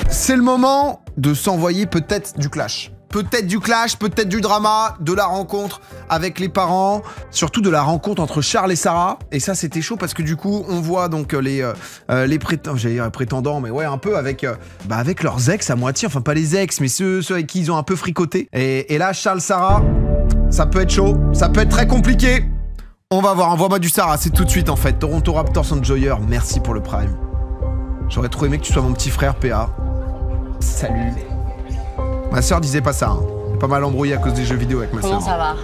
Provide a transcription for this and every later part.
C'est le moment de s'envoyer peut-être du clash. Peut-être du clash, peut-être du drama, de la rencontre avec les parents, surtout de la rencontre entre Charles et Sarah. Et ça, c'était chaud parce que du coup, on voit donc les prétendants, mais ouais, un peu avec, avec leurs ex à moitié. Enfin, pas les ex, mais ceux avec qui ils ont un peu fricoté. Et là, Charles, Sarah, ça peut être chaud, ça peut être très compliqué. On va voir, envoie-moi du Sarah, c'est tout de suite en fait. Toronto Raptors Enjoyer, merci pour le prime. J'aurais trop aimé que tu sois mon petit frère, PA. Salut. Ma soeur disait pas ça, hein. J'ai pas mal embrouillé à cause des jeux vidéo avec ma soeur. Comment ça va?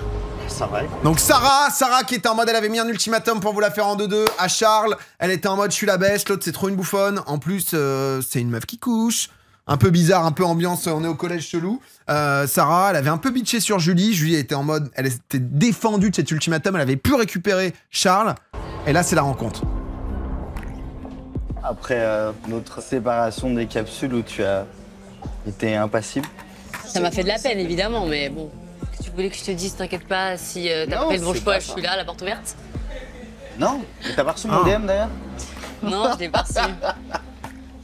Ça va. Donc Sarah qui était en mode, elle avait mis un ultimatum pour vous la faire en 2-2 à Charles. Elle était en mode, je suis la best, l'autre c'est trop une bouffonne. En plus, c'est une meuf qui couche. Un peu bizarre, un peu ambiance, on est au collège chelou. Sarah, elle avait un peu bitché sur Julie. Julie était en mode, elle était défendue de cet ultimatum, elle avait pu récupérer Charles. Et là, c'est la rencontre. Après notre séparation des capsules où tu as été impassible. Ça m'a fait de la peine, évidemment, mais bon. Tu voulais que je te dise, t'inquiète pas, si t'as fait le bon choix, je suis là, la porte ouverte. Non, t'as pas reçu mon DM d'ailleurs? Non, je l'ai pas reçu.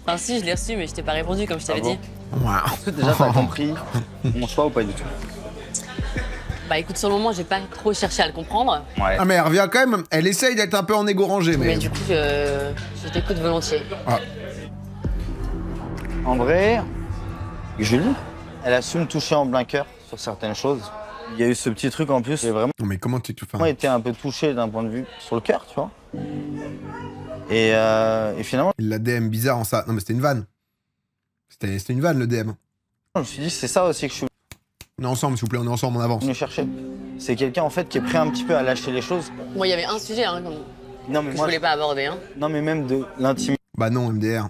Enfin si, je l'ai reçu, mais je t'ai pas répondu comme je t'avais dit. Wow. Est-ce que déjà t'as compris mon choix ou pas du tout? Bah écoute, sur le moment, j'ai pas trop cherché à le comprendre. Ouais. Ah mais elle revient quand même, elle essaye d'être un peu en égo rangé, mais... Mais du coup, je t'écoute volontiers. Ah. En vrai, Julie, elle a su me toucher en plein cœur sur certaines choses. Il y a eu ce petit truc en plus, j'ai vraiment Non mais comment tu te fais? été un peu touché d'un point de vue sur le cœur, tu vois. Et finalement, Il l'a DM bizarre en ça. Non mais c'était une vanne. C'était une vanne le DM. je me suis dit, c'est ça aussi que je suis On est ensemble s'il vous plaît, on est ensemble, on avance. venu chercher. C'est quelqu'un en fait qui est prêt un petit peu à lâcher les choses. Moi, il y avait un sujet hein, Non mais que je moi, voulais pas aborder. Hein. non mais même de l'intimité. Bah non, MDR.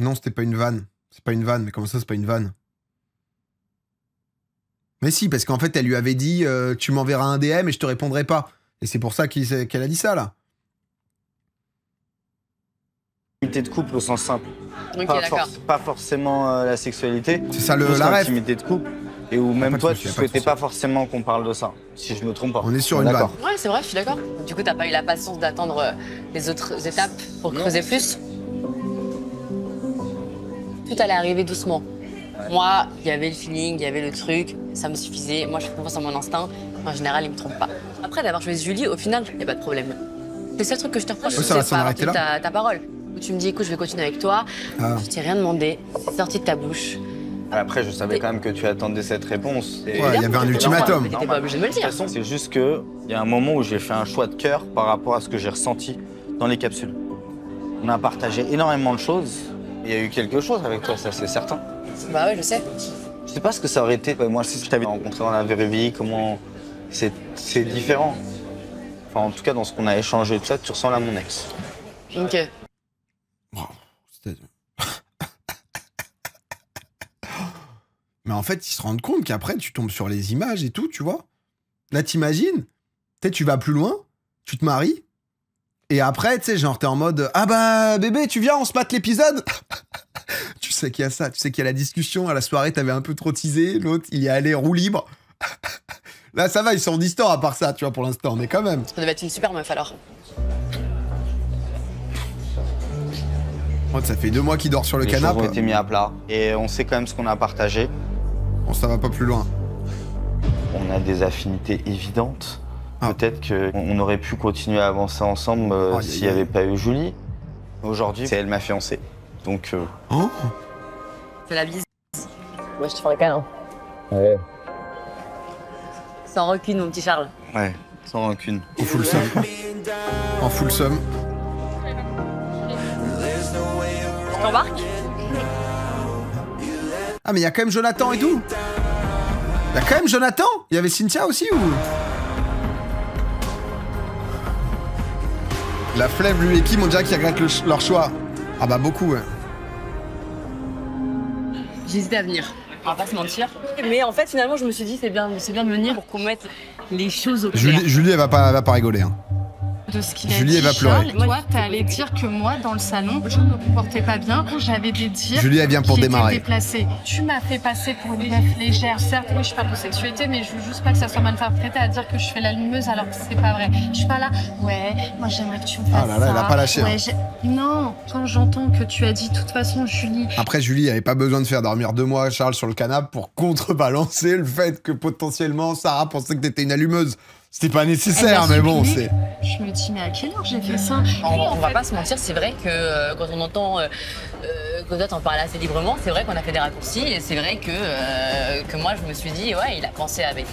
Non, c'était pas une vanne. C'est pas une vanne, mais comment ça, c'est pas une vanne? Mais si, parce qu'en fait, elle lui avait dit tu m'enverras un DM et je te répondrai pas. Et c'est pour ça qu'elle a dit ça, là. De couple au sens simple. Ok, d'accord. Pas forcément la sexualité. C'est ça juste la ref. l'intimité de couple. Et où même pas de toi, souci, tu y a pas de souhaitais souci. pas forcément qu'on parle de ça. Si je me trompe pas. On est sur une vanne. Ouais, c'est vrai, je suis d'accord. Du coup, t'as pas eu la patience d'attendre les autres étapes pour creuser plus? Tout allait arriver doucement. Ouais. Moi, il y avait le feeling, il y avait le truc, ça me suffisait. Moi, je fais confiance en mon instinct. En général, il me trompe pas. Après, d'avoir choisi Julie, au final, il n'y a pas de problème. Le seul truc que je te reproche, c'est de pas avoir tenu ta parole. Où tu me dis, écoute, je vais continuer avec toi. Ah. Je t'ai rien demandé, c'est sorti de ta bouche. Après, je savais quand même que tu attendais cette réponse. Et ouais, il y avait un ultimatum. T'étais pas obligé de me le dire. De toute façon, c'est juste qu'il y a un moment où j'ai fait un choix de cœur par rapport à ce que j'ai ressenti dans les capsules. On a partagé énormément de choses. Il y a eu quelque chose avec toi, ça c'est certain. Bah ouais, je sais. Je sais pas ce que ça aurait été. Moi, si je t'avais rencontré dans la vraie vie, comment c'est différent. Enfin, en tout cas, dans ce qu'on a échangé, tout ça, tu ressembles à mon ex. Ok. Mais en fait, ils se rendent compte qu'après, tu tombes sur les images et tout, tu vois. Là, t'imagines, peut-être tu vas plus loin, tu te maries, et après, tu sais, genre, t'es en mode « Ah bah, bébé, tu viens, on se mate l'épisode ?» Tu sais qu'il y a ça, tu sais qu'il y a la discussion, à la soirée, t'avais un peu trop teasé, l'autre, il y est allé roue libre. Là, ça va, ils sont distants à part ça, tu vois, pour l'instant, mais quand même. Ça devait être une super meuf, alors. Ça fait 2 mois qu'il dort sur le canapé. Les choses ont été mis à plat, et on sait quand même ce qu'on a partagé. Bon, ça va pas plus loin. On a des affinités évidentes. Peut-être qu'on aurait pu continuer à avancer ensemble s'il n'y avait pas eu Julie. Aujourd'hui, c'est elle ma fiancée. Donc. Oh. Fais la bise. Moi, je te ferai câlin. Ouais. Sans rancune, mon petit Charles. Ouais, sans rancune. En full somme. En full somme. Je t'embarque? Ah, mais il y a quand même Jonathan et tout. Il y a quand même Jonathan. Il y avait Cynthia aussi ou... La flemme, lui et Kim, on dirait qu'ils regrettent leur choix. Ah bah beaucoup, ouais. J'hésitais à venir. On va pas se mentir. Mais en fait, finalement, je me suis dit, c'est bien de venir pour qu'on mette les choses au clair. Julie, elle va pas rigoler. Hein. de ce qu'il a Julie, dit. elle va pleurer. Toi, t'es allé dire que moi, dans le salon, je me comportais pas bien. J'avais des dires Julie, elle vient pour qui étaient démarrer. déplacés. Tu m'as fait passer pour une meuf légère. Certes, oui, je parle de sexualité, mais je veux juste pas que ça soit mal interprété à dire que je fais la lumeuse alors que c'est pas vrai. Je suis pas là, ouais, moi j'aimerais que tu me fasses Ah là là, ça. elle a pas lâché, Ouais, hein. non, quand j'entends que tu as dit, de toute façon, Julie, Après, Julie avait pas besoin de faire dormir 2 mois Charles sur le canapé pour contrebalancer le fait que potentiellement Sarah pensait que t'étais une allumeuse. C'était pas nécessaire, elle m'a mais bon, supprimé. c'est... Je me dis, mais à quelle heure j'ai fait ça? On va pas se mentir, c'est vrai que quand on entend Cosette en parler assez librement, c'est vrai qu'on a fait des raccourcis et c'est vrai que moi je me suis dit, ouais, il a pensé avec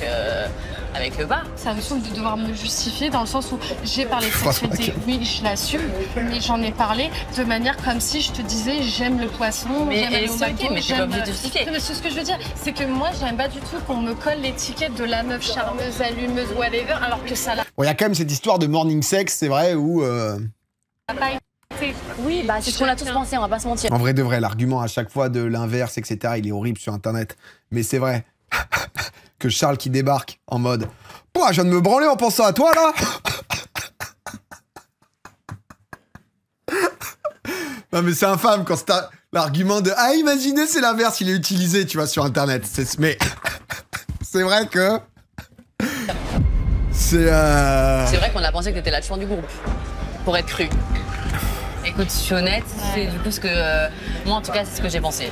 le bas. Ça me saoule de devoir me justifier dans le sens où j'ai parlé de sexualité, oui, je l'assume, mais j'en ai parlé de manière comme si je te disais j'aime le poisson, Mais j'aime aller au c'est ok, McDo, mais t'es pas obligé de justifier. Non, mais c'est ce que je veux dire, c'est que moi j'aime pas du tout qu'on me colle l'étiquette de la meuf charmeuse, allumeuse, whatever, alors que ça l'a Bon, il y a quand même cette histoire de morning sex, c'est vrai, où... pas été. Oui, bah c'est ce qu'on a tous pensé, on va pas se mentir. En vrai de vrai, l'argument à chaque fois de l'inverse, etc., il est horrible sur Internet. Mais c'est vrai que Charles qui débarque en mode « Pouah, je viens de me branler en pensant à toi, là !» Non mais c'est infâme quand c'est l'argument de « Ah, imaginez, c'est l'inverse, il est utilisé, tu vois, sur Internet. » Mais c'est vrai que... C'est vrai qu'on a pensé que t'étais la chouin du groupe, pour être cru. Écoute, je suis honnête, c'est du coup ce que... moi en tout cas, c'est ce que j'ai pensé.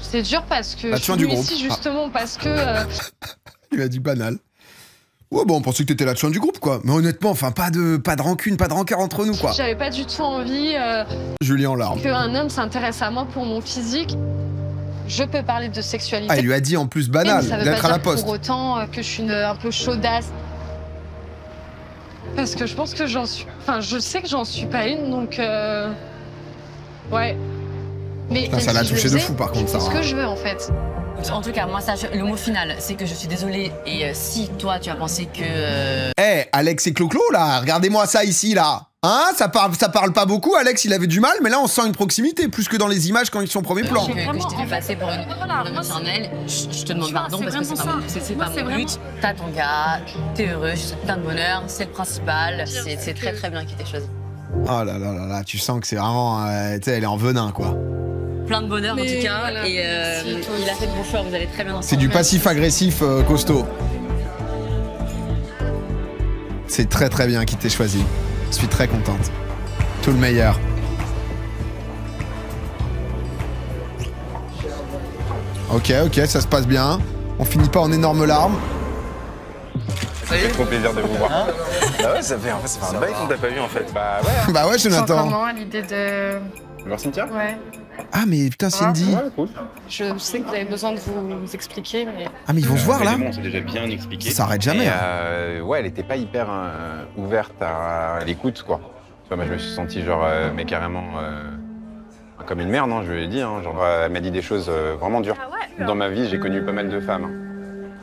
C'est dur parce que La je chouin suis du groupe. ici justement parce que Il a dit banal. Ouais, bon, on pensait que t'étais la chouin du groupe, quoi. Mais honnêtement, enfin, pas de rancune, pas de rancœur entre nous, quoi. j'avais pas du tout envie Julie en larmes. qu'un homme s'intéresse à moi pour mon physique. Je peux parler de sexualité. Ah, il lui a dit en plus banal, mais ça veut lettre pas à la dire poste. pour autant que je suis un peu chaudasse. Parce que je pense que j'en suis... Enfin, je sais que j'en suis pas une, donc... Ouais. Mais Putain, ça l'a touché de fou, par contre, c'est ça. ce que je veux, en fait. En tout cas, moi, le mot final, c'est que je suis désolée. Et si toi, tu as pensé que... Eh, Alex et Clo-Clo, là, regardez-moi ça ici, là. Hein, ça parle pas beaucoup, Alex, il avait du mal, mais là, on sent une proximité, plus que dans les images quand ils sont au premier plan. que je t'ai fait passer pour une maternelle, je te demande pardon parce que c'est pas mon but. T'as ton gars, t'es heureux, je suis plein de bonheur, c'est le principal. C'est très très bien qu'il t'ait choisi. Oh là là là là, tu sens que c'est vraiment... tu sais, elle est en venin, quoi. Plein de bonheur en Mais tout cas. voilà. Et il a fait de bons choix, vous allez très bien ensemble. C'est du passif-agressif costaud. C'est très très bien qu'il t'ait choisi. Je suis très contente. Tout le meilleur. Ok, ça se passe bien. On finit pas en énormes larmes. Ça fait trop plaisir de vous voir. Bah ouais, ça fait un bail qu'on t'a pas vu en fait. Bah ouais. Bah ouais, Jonathan. Comment à l'idée de... Voir Cynthia ? Ouais. Ah mais putain, Cindy. Ouais, cool. Je sais que vous avez besoin de vous expliquer, mais... Ah mais ils vont se voir là. On s'est déjà bien expliqué. Ça s'arrête jamais. Et, ouais, elle était pas hyper ouverte à l'écoute quoi. Tu vois, moi je me suis senti genre, mais carrément comme une merde, hein, je lui ai dit. Hein, genre, elle m'a dit des choses vraiment dures. Dans ma vie, j'ai connu pas mal de femmes. Hein.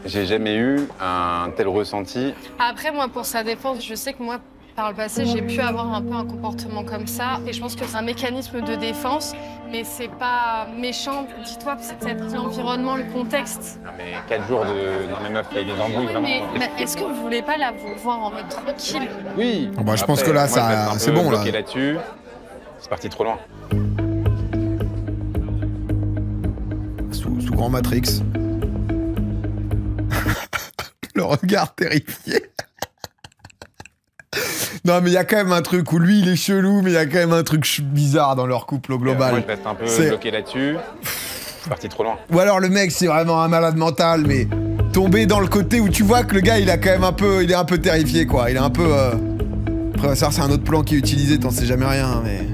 J'ai jamais eu un tel ressenti. Après, moi, pour sa défense, je sais que moi, par le passé, j'ai pu avoir un peu un comportement comme ça. Et je pense que c'est un mécanisme de défense, mais c'est pas méchant. Dis-toi que c'est peut-être l'environnement, le contexte. Non, mais 4 jours de... Non mais meuf, il y a des embrouilles vraiment. Mais est-ce que vous voulez pas la voir en mode tranquille? Oui. Bon, bah, je pense que là, moi, ça- je vais être un c'est peu bon, là. bloqué là-dessus. C'est parti trop loin. Sous grand Matrix. Le regard terrifié. Non mais il y a quand même un truc où lui il est chelou, mais il y a quand même un truc bizarre dans leur couple au global. Moi je reste un peu C'est- bloqué là-dessus. C'est parti trop loin. Ou alors le mec c'est vraiment un malade mental, mais tomber dans le côté où tu vois que le gars il a quand même un peu, il est un peu terrifié quoi. Il est un peu. Après on va savoir c'est un autre plan qui est utilisé, t'en sais jamais rien, mais.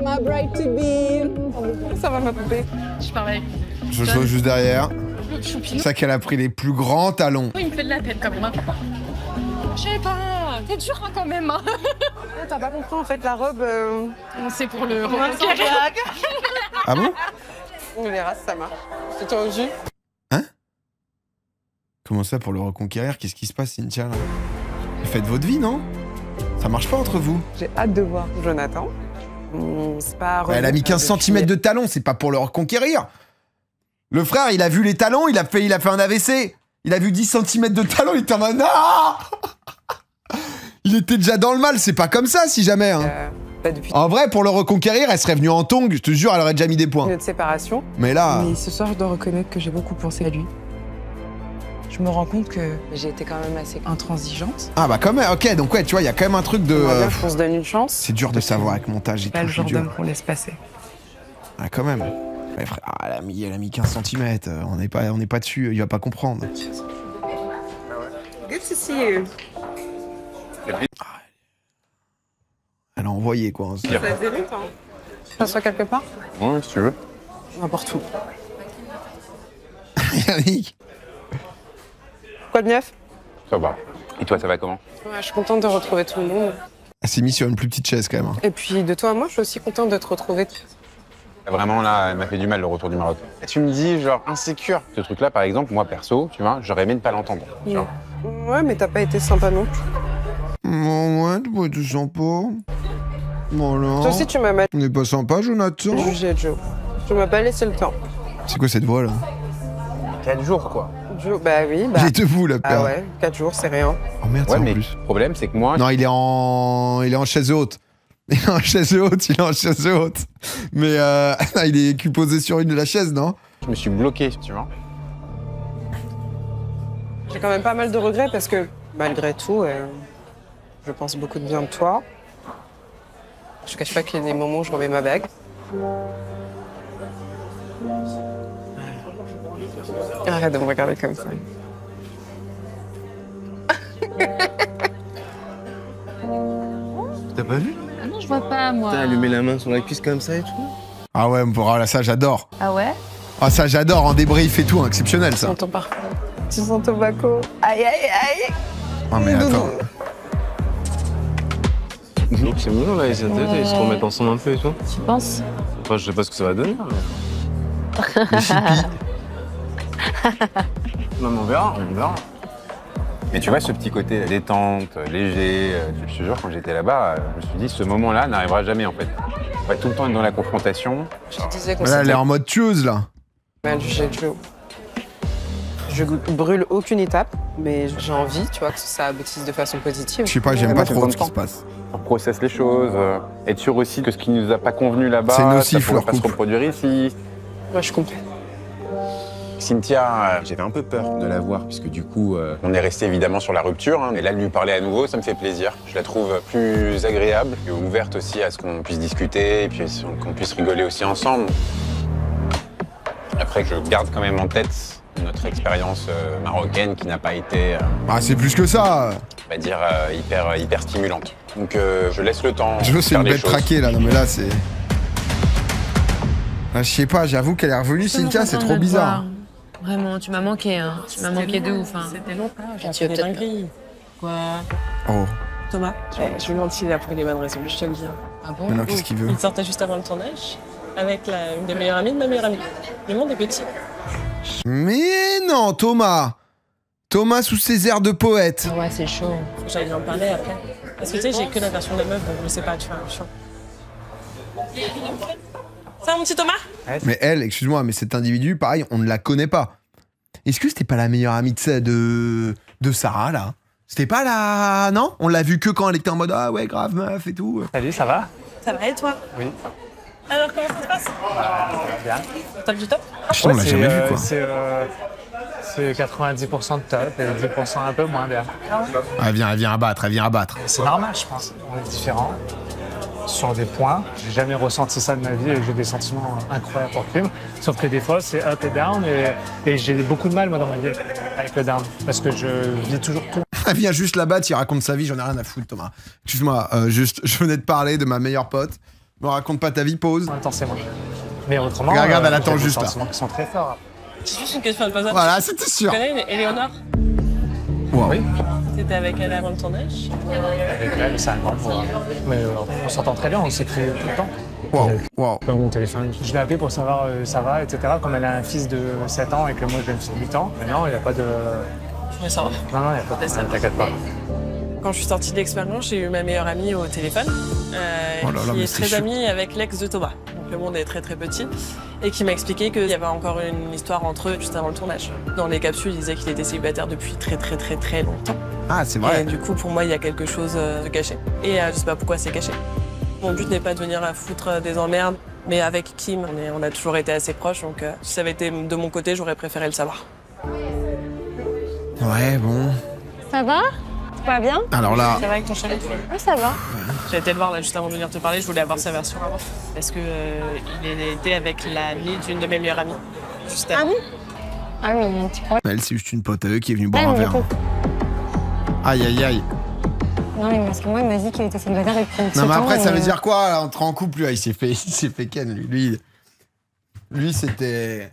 My bride to be. Ça va ma poupée. Je parle avec Je joue juste derrière. Choupinou. C'est ça qu'elle a pris les plus grands talons. Il me fait de la peine quand même. Je sais pas, t'es dur hein, quand même. Hein. T'as pas compris en fait la robe. C'est pour le Ah bon? On verra si ça marche. C'est toi au jus. Comment ça pour le reconquérir? Qu'est-ce qui se passe, Cynthia là? Faites votre vie, non? Ça marche pas entre vous? J'ai hâte de voir Jonathan. C'est pas... Elle a mis 15 cm de talons, c'est pas pour le reconquérir. Le frère, il a vu les talons, il a fait un AVC. Il a vu 10 cm de talons, il était en mode non. Il était déjà dans le mal, c'est pas comme ça si jamais. Hein. Depuis En vrai, pour le reconquérir, elle serait venue en tongs, je te jure, elle aurait déjà mis des points. notre séparation. Mais là... Mais ce soir, je dois reconnaître que j'ai beaucoup pensé à lui. Je me rends compte que j'ai été quand même assez intransigeante. Ah bah quand même, ok, donc ouais, tu vois, il y a quand même un truc de... J'aimerais bien qu'on se donne une chance. C'est dur de savoir avec montage et Pas tout, le c'est genre dur. d'homme qu'on laisse passer. Ah quand même. Ouais, frère, elle a mis 15 cm, on n'est pas dessus, il va pas comprendre. Good to see you. Elle a envoyé quoi. Ça faisait longtemps. Ça soit quelque part? Ouais, si tu veux. N'importe où. Yannick. Quoi de neuf? Ça va. Et toi, ça va comment? Ouais, je suis contente de retrouver tout le monde. Elle s'est mise sur une plus petite chaise quand même. Hein. Et puis de toi à moi, je suis aussi contente de te retrouver. Vraiment, là, elle m'a fait du mal le retour du Maroc. Tu me dis, genre, insécure. Ce truc-là, par exemple, moi, perso, tu vois, j'aurais aimé ne pas l'entendre. Genre. Ouais, mais t'as pas été sympa non plus. Ouais, tu vois, tu sens pas. Voilà. Toi aussi, tu m'as mal On n'est pas sympa, Jonathan. jugé, Joe. Tu m'as pas laissé le temps. C'est quoi cette voix là? 4 jours, quoi. Joe, bah oui, bah... Il est debout là, père. Ah ouais, 4 jours, c'est rien. Oh merde, Ouais, ça en mais plus. le problème, c'est que moi, Non, il est en chaise haute. Il est en chaise haute. Mais il est cul posé sur une de la chaise, non? je me suis bloqué, tu vois. J'ai quand même pas mal de regrets parce que, malgré tout, je pense beaucoup de bien de toi. Je cache pas qu'il y a des moments où je remets ma bague. Arrête de me regarder comme ça. T'as pas vu? Ah non, je vois pas, moi. T'as allumé la main sur la cuisse comme ça et tout? Ah ouais, là, ça j'adore. Ah ouais? Ah ça j'adore, en débrief et tout, exceptionnel Tu ça. sens ton parfum. Tu sens ton tobacco. Aïe, aïe, aïe. Ah mais attends. Donc c'est mignon là, ils se remettent ensemble un peu et tout. Tu penses? Enfin, je sais pas ce que ça va donner. Mais... Le chipi. Non, mais on verra. Mais tu vois, ce petit côté détente, léger, je te jure, quand j'étais là-bas, je me suis dit, ce moment-là n'arrivera jamais, en fait. On va tout le temps être dans la confrontation. Je te disais qu'on Là, elle est s'était en mode tueuse là. mal jugé, Joe. Je brûle aucune étape, mais j'ai envie, tu vois, que ça aboutisse de façon positive. Je sais pas, j'aime Ouais, pas moi, j'ai trop besoin ce de qui se temps. passe. On processe les choses, être sûr aussi que ce qui nous a pas convenu là-bas, C'est nocif, ça pourrait leur pas se couple. reproduire ici. Ouais, je comprends. Cynthia, j'avais un peu peur de la voir, puisque du coup, on est resté évidemment sur la rupture. Et là, de lui parler à nouveau, ça me fait plaisir. Je la trouve plus agréable, et ouverte aussi à ce qu'on puisse discuter, et puis qu'on puisse rigoler aussi ensemble. Après, je garde quand même en tête notre expérience marocaine qui n'a pas été, Ah c'est plus que ça. on va dire, hyper stimulante. Donc, je laisse le temps. Je veux c'est faire une les bête choses. traquée là, non mais là c'est... Ah, je sais pas, j'avoue qu'elle est revenue, Cynthia, c'est trop bizarre. Vraiment, tu m'as manqué, hein. Tu m'as manqué de ouf, hein. C'était longtemps, j'ai Tu fait veux des peut-être dingueries. Quoi? Oh, Thomas, je lui mentis là pour les bonnes raisons, je te le dis. Ah bon? maintenant qu'est-ce qu'il veut? Il sortait juste avant le tournage avec une des meilleures amies de ma meilleure amie. Le monde est petit. Mais non, Thomas. Thomas sous ses airs de poète. Ah ouais, c'est chaud. Faut que j'aille lui en parler après. Parce que tu sais, j'ai que la version de la meuf, donc je sais pas, tu vois, chiant. Ça va, mon petit Thomas? Mais elle, excuse-moi, mais cet individu, pareil, on ne la connaît pas. Est-ce que c'était pas la meilleure amie de Sarah, là? C'était pas la... Non? On l'a vu que quand elle était en mode « Ah ouais, grave meuf et tout. Salut, ça va? Ça va et toi? Oui. Alors, comment ça se passe? Bien. Top du top? » Putain, on l'a jamais vu, quoi. C'est 90% de top et 10% un peu moins bien. Elle vient abattre, elle vient abattre. C'est normal, je pense. On est différents sur des points. J'ai jamais ressenti ça de ma vie et j'ai des sentiments incroyables pour le film. Sauf que des fois, c'est up et down et j'ai beaucoup de mal, moi, dans ma vie avec le down. Parce que je vis toujours tout. Elle vient juste là-bas, il raconte sa vie, j'en ai rien à foutre, Thomas. Excuse-moi, juste, je venais de parler de ma meilleure pote. Me raconte pas ta vie, pause. Intensément. Mais autrement, Regarde, elle attend j'ai des juste là. sentiments qui sont très forts. C'est juste une question de hasard. Voilà, c'était Tu sûr. connais Éléonore? Wow. Oui. T'étais avec elle avant le tournage? Avec elle, c'est un grand pour... Mais on s'entend très bien, on s'écrit tout le temps. Wow. Comme mon téléphone. Je l'ai appelé pour savoir ça va, etc. Comme elle a un fils de 7 ans et que moi j'ai un fils de 8 ans. Mais non, il n'y a pas de... Oui, ça va. Non, il n'y a pas de... T'inquiète pas. Quand je suis sortie de l'expérience, j'ai eu ma meilleure amie au téléphone, qui est très amie avec l'ex de Thomas. Donc le monde est très très petit. Et qui m'a expliqué qu'il y avait encore une histoire entre eux juste avant le tournage. Dans les capsules, il disait qu'il était célibataire depuis très longtemps. Ah, c'est vrai. Et du coup, pour moi, il y a quelque chose de caché. Et je sais pas pourquoi c'est caché. Mon but n'est pas de venir à foutre des emmerdes, mais avec Kim, on a toujours été assez proches. Donc si ça avait été de mon côté, j'aurais préféré le savoir. Ouais, bon. Ça va? Tout va bien? Alors là... Ça va avec ton chéri? Oui, ça va. J'ai été le voir là juste avant de venir te parler, je voulais avoir sa version avant. Parce que il était avec l'amie d'une de mes meilleures amies. Juste avant. Ah oui, tu crois? Elle, c'est juste une pote à eux qui est venue boire un verre. Aïe, aïe, aïe. Non, mais parce que moi, il m'a dit qu'il était célibataire depuis un petit temps. Non, mais après, ça veut dire quoi, là, entrer en couple, lui, il s'est fait ken, lui. Lui, c'était...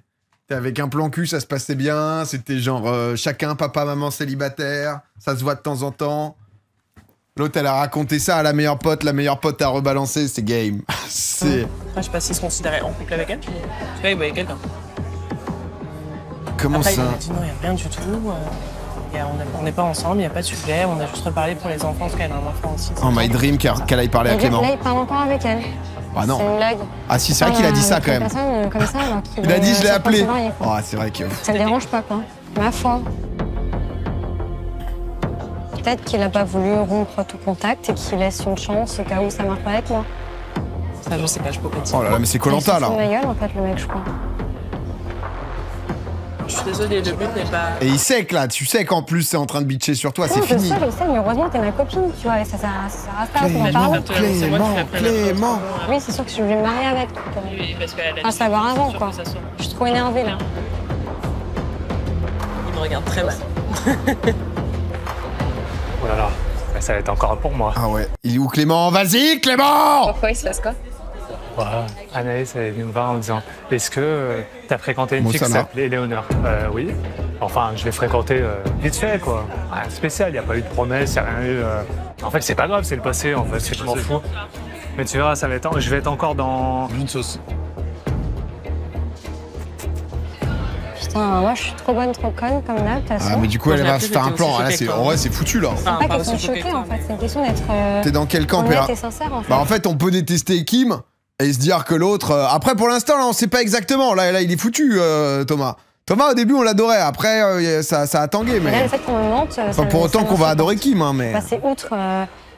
Avec un plan cul, ça se passait bien. C'était genre chacun, papa, maman, célibataire. Ça se voit de temps en temps. L'autre, elle a raconté ça à la meilleure pote a rebalancé. C'est game. C'est... Je sais pas s'il se considérait en couple avec elle. Je sais pas, il voyait quelqu'un. Comment après, ça? Il m'a dit non, il n'y a rien du tout. On n'est pas ensemble, il n'y a pas de sujet. On a juste reparlé pour les enfants, parce qu'elle a un enfant aussi. Oh, my dream qu'elle aille parler à Clément. Là, il parle encore avec elle. Ah non. C'est une blague. Ah si, c'est vrai qu'il a dit ça quand même. Comme ça, alors il a dit je l'ai appelé. Oh, c'est vrai que... Ça le dérange pas, quoi. Ma foi. Peut-être qu'il a pas voulu rompre tout contact et qu'il laisse une chance au cas où ça marche pas avec moi. Ça, je sais pas, je peux pas dire. Oh là là, mais c'est Koh-Lanta, là. Il ma gueule, en fait, le mec, je crois. Je suis désolée, le but n'est pas... Et il sait que là, tu sais qu'en plus c'est en train de bitcher sur toi, c'est fini. Je sais, mais heureusement t'es ma copine, tu vois, et ça sert à ça, on en parle. Clément. Oui, c'est sûr que je vais me marier avec. Oui, parce qu'elle à savoir avant, quoi. Je suis trop énervée, là. Il me regarde très mal. Oh là là, ça va être encore pour moi. Ah ouais. Il est où Clément? Vas-y, Clément! Pourquoi il se passe quoi? Voilà. Anaïs, elle est venue me voir en me disant « Est-ce que t'as fréquenté une fille qui s'appelait Léonore ?» Oui. Enfin, je l'ai fréquenté vite fait, quoi. Rien de spécial, il n'y a pas eu de promesse, il n'y a rien eu... En fait, c'est pas grave, c'est le passé, en fait, je m'en fous. Mais tu verras, je vais être encore dans... Une sauce. Putain, moi je suis trop bonne, trop conne comme là, de toute façon. Ah, mais du coup, elle va se faire un plan. Là, en vrai, c'est foutu, là. C'est pas question de choquer, en fait, c'est une question d'être... T'es dans quel camp, Péra? T'es sincère, en fait. Bah, en fait, on peut détester Kim et se dire que l'autre... Après, pour l'instant, là, on sait pas exactement. Là, il est foutu, Thomas. Thomas, au début, on l'adorait. Après, ça a tangué, mais... Là, le fait qu'on me mente... Pas pour autant qu'on va adorer Kim, hein, mais... Je suis passée outre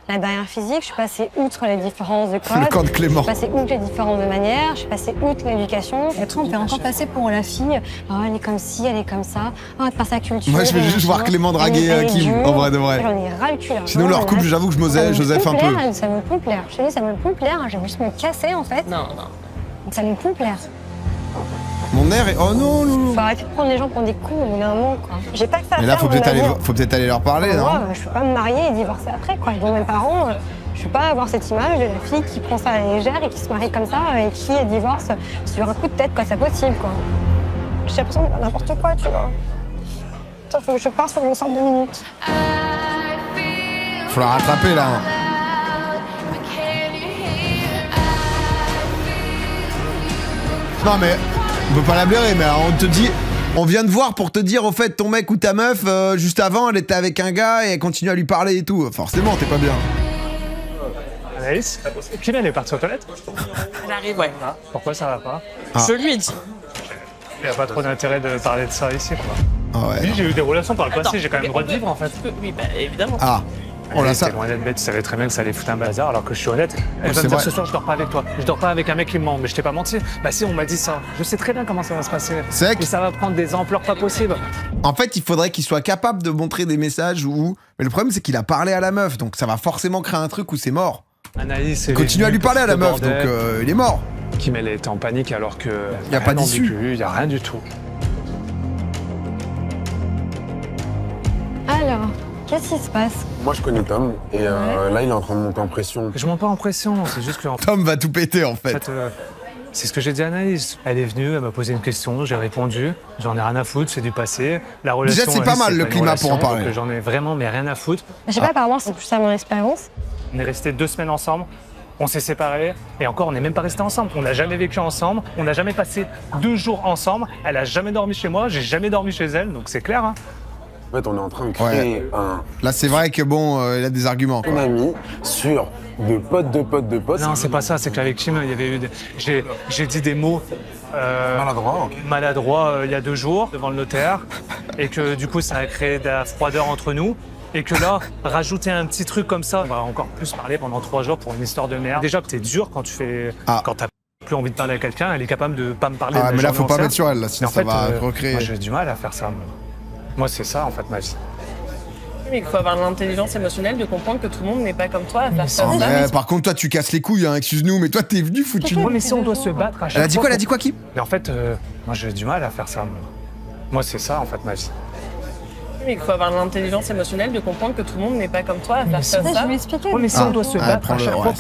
la barrière physique, je suis passée outre les différences de code. Le camp de Clément. Je suis passée outre les différences de manière, je suis passée outre l'éducation. Et après, on peut encore passer pour la fille. Oh, elle est comme ci, elle est comme ça. Oh, par sa culture. Moi, je vais juste voir Clément draguer Kim, en vrai de vrai. J'en ai ras le cul. Sinon, leur couple, j'avoue que Joseph un peu. Ça me peut plaire. Je te dis, ça me peut plaire. Je vais juste me casser, en fait. Non. Donc, ça me peut plaire. Mon air est... Oh non, loulou. Faut arrêter de prendre les gens pour des cons, au bout d'un moment, quoi. J'ai pas que ça à Mais là, faire, faut peut-être aller leur parler, non? Moi, je peux pas me marier et divorcer après, quoi. Dans mes parents, je peux pas avoir cette image de la fille qui prend ça à la légère et qui se marie comme ça et qui divorce sur un coup de tête, quoi. C'est possible, quoi. J'ai l'impression de faire n'importe quoi, tu vois. Attends, faut que je parte, faut que je me sorte 2 minutes. Faut la rattraper, là. Non, mais... On peut pas la blairer, mais alors, on te dit... On vient de voir pour te dire, au fait, ton mec ou ta meuf, juste avant, elle était avec un gars et elle continue à lui parler et tout. Forcément, t'es pas bien. Anaïs, Kim, elle est partie aux toilettes? Elle arrive, ouais. Pourquoi ça va pas? Je lui ai dit. Il n'y a pas trop d'intérêt de parler de ça ici, quoi. Ah ouais. Oui, j'ai eu des relations par le passé, j'ai quand même le droit de vivre, en fait. Oui, bah, évidemment. Ah. On l'a ça. T'es loin d'être bête, tu savais très bien que ça allait foutre un bazar, alors que je suis honnête. Elle va me dire ce soir, je dors pas avec toi. Je dors pas avec un mec qui me ment, mais je t'ai pas menti. Bah si, on m'a dit ça. Je sais très bien comment ça va se passer. Et ça va prendre des ampleurs pas possibles. En fait, il faudrait qu'il soit capable de montrer des messages où... Mais le problème, c'est qu'il a parlé à la meuf, donc ça va forcément créer un truc où c'est mort. Anaïs, il continue à lui parler à la meuf, donc il est mort. Kim, elle était en panique alors que... Il y a pas d'issue. Il y a rien du tout. Alors, qu'est-ce qui se passe? Moi, je connais Tom, et là, il est en train de monter en pression. Je monte pas en pression, c'est juste que... Tom va tout péter, en fait. C'est ce que j'ai dit à Anaïs. Elle est venue, elle m'a posé une question, j'ai répondu. J'en ai rien à foutre, c'est du passé. La relation... Déjà, c'est pas mal, le climat, pour en parler. J'en ai vraiment, mais rien à foutre. Je sais pas, apparemment, c'est plus ça mon expérience. On est restés 2 semaines ensemble, on s'est séparés, et encore, on n'est même pas restés ensemble. On n'a jamais vécu ensemble, on n'a jamais passé 2 jours ensemble. Elle a jamais dormi chez moi, j'ai jamais dormi chez elle, donc c'est clair, hein. En fait, on est en train de créer un... Là, c'est vrai que bon, il a des arguments. Un ami sur de potes de potes de potes. Non, c'est pas ça, c'est qu'avec Kim, il y avait eu... J'ai dit des mots... maladroits il y a 2 jours, devant le notaire. Et que du coup, ça a créé de la froideur entre nous. Et que là, rajouter un petit truc comme ça, on va encore plus parler pendant 3 jours pour une histoire de merde. Déjà, c'est dur quand tu fais... Quand t'as plus envie de parler à quelqu'un, elle est capable de pas me parler. Ah, mais là, faut pas mettre sur elle, là, sinon ça va recréer. Moi, j'ai du mal à faire ça. Moi, c'est ça, en fait, ma vie. Mais il faut avoir l'intelligence émotionnelle de comprendre que tout le monde n'est pas comme toi à faire ça. Par contre, toi, tu casses les couilles, hein, excuse-nous, mais toi, t'es venu foutu. Ouais, mais si on doit se battre à chaque fois... Elle a dit quoi, Kim? Mais en fait, moi, j'ai du mal à faire ça. Moi, c'est ça, en fait, ma vie. Mais il faut avoir l'intelligence émotionnelle de comprendre que tout le monde n'est pas comme toi à faire ça. Je vais expliquer. Ouais, mais si on doit se battre à chaque fois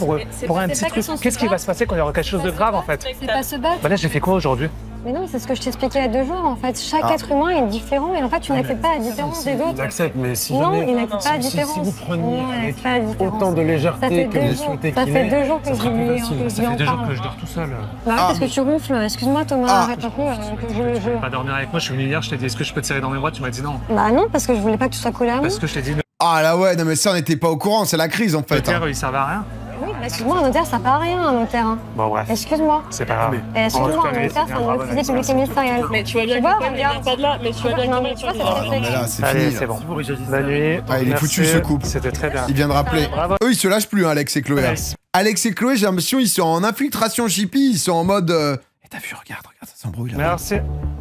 pour un petit truc, qu'est-ce qui va se passer quand il y aura quelque chose de grave, en fait? C'est pas se battre. Bah là, j'ai fait quoi aujourd'hui? Mais non, c'est ce que je t'expliquais il y a 2 jours, en fait. Chaque être humain est différent et en fait, tu n'acceptes pas la différence des autres. J'accepte, mais si non, jamais... il n'accepte pas la différence. Si vous preniez avec autant de légèreté que vous souhaitez qu'il ait, ça fait 2 jours que je lui en parle. Ça fait 2 jours que je dors tout seul. Bah parce que tu ronfles. Excuse-moi, Thomas, arrête un peu. Tu peux pas dormir avec moi, je suis venu hier, je t'ai dit est-ce que je peux te serrer dans mes bras, tu m'as dit non. Bah non, parce que je voulais pas que tu sois collé à moi. Parce que je t'ai dit... Ah là ouais, non mais ça on n'était pas au courant, c'est la crise en fait. Le notaire, il servait à rien. Oui, bah excuse-moi, un notaire ça part à rien, un notaire. Bon bref. Excuse-moi. C'est pas grave. Excuse-moi, un notaire c'est un officier public et ministériel. Mais tu vois bien que il vient pas de là, mais tu vois bien que tu Mais là c'est Allez, fini. c'est bon. Bonne nuit. Il est foutu ce couple. C'était très bien. Il vient de rappeler. Eux ils se lâchent plus, hein, Alex et Chloé. Alex et Chloé, j'ai l'impression ils sont en infiltration chippie, ils sont en mode... T'as vu, regarde, ça s'embrouille là. Merci.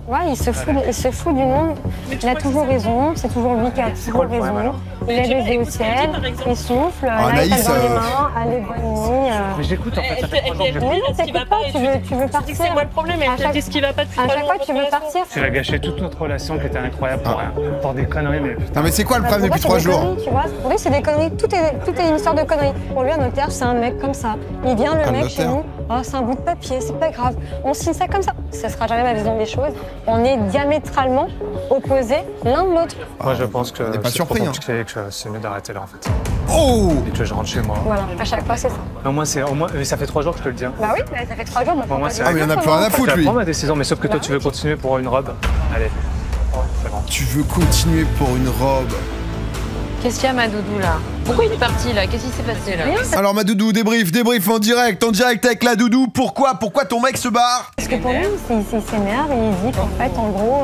Ouais, il se fout du monde. Il a toujours raison, c'est toujours lui qui a toujours raison. Il est levé au ciel, il souffle, là il tape dans les mains, allez, bonne nuit. Mais j'écoute en fait, ça fait 3 jours que je... Mais non, t'écoutes pas, tu veux partir. C'est moi le problème, elle te dit ce qui va pas depuis 3 jours. À chaque fois, tu veux partir. Tu vas gâcher toute notre relation qui était incroyable pour rien. Pour des conneries, mais putain. Non mais c'est quoi le problème depuis 3 jours? Tu vois, pour lui c'est des conneries, tout est une histoire de conneries. Pour lui un notaire c'est un mec comme ça. Il vient le mec chez nous, oh c'est un bout de papier, c'est pas grave. On signe ça comme ça. Ça sera jamais ma vision des choses. On est diamétralement opposés l'un de l'autre. Moi je pense que pas surpris, hein. C'est mieux d'arrêter là en fait. Oh! Et que je rentre chez moi. Voilà, à chaque fois c'est ça. Au moins, ça fait 3 jours que je te le dis. Hein. Bah oui, ça fait 3 jours. Moi, ah mais il en a plus rien à foutre lui. Je prends ma décision, mais sauf que toi tu veux continuer pour une robe. Allez, c'est bon. Tu veux continuer pour une robe? Qu'est-ce qu'il y a, ma doudou, là? Pourquoi il est parti, là? Qu'est-ce qui s'est passé, là? Alors, ma doudou, débrief en direct avec la doudou. Pourquoi ton mec se barre? Parce que pour lui, il s'énerve et il dit qu'en fait, en gros,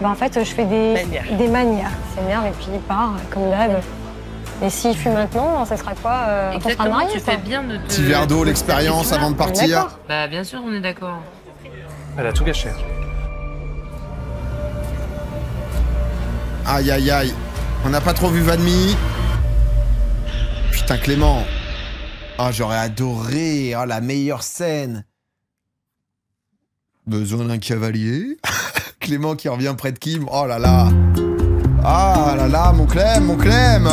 je fais des manières. Il s'énerve et puis il part, comme d'hab. Et s'il fuit maintenant, ça sera quoi? On sera mariés, tu fais bien de te... Petit verre d'eau, l'expérience avant de partir. Bah, bien sûr, on est d'accord. Elle a tout gâché. Aïe, aïe, aïe. On n'a pas trop vu Vanmi. Putain, Clément. Ah, j'aurais adoré. Ah, la meilleure scène. Besoin d'un cavalier. Clément qui revient près de Kim. Oh là là. Ah là là, mon Clem, mon Clem.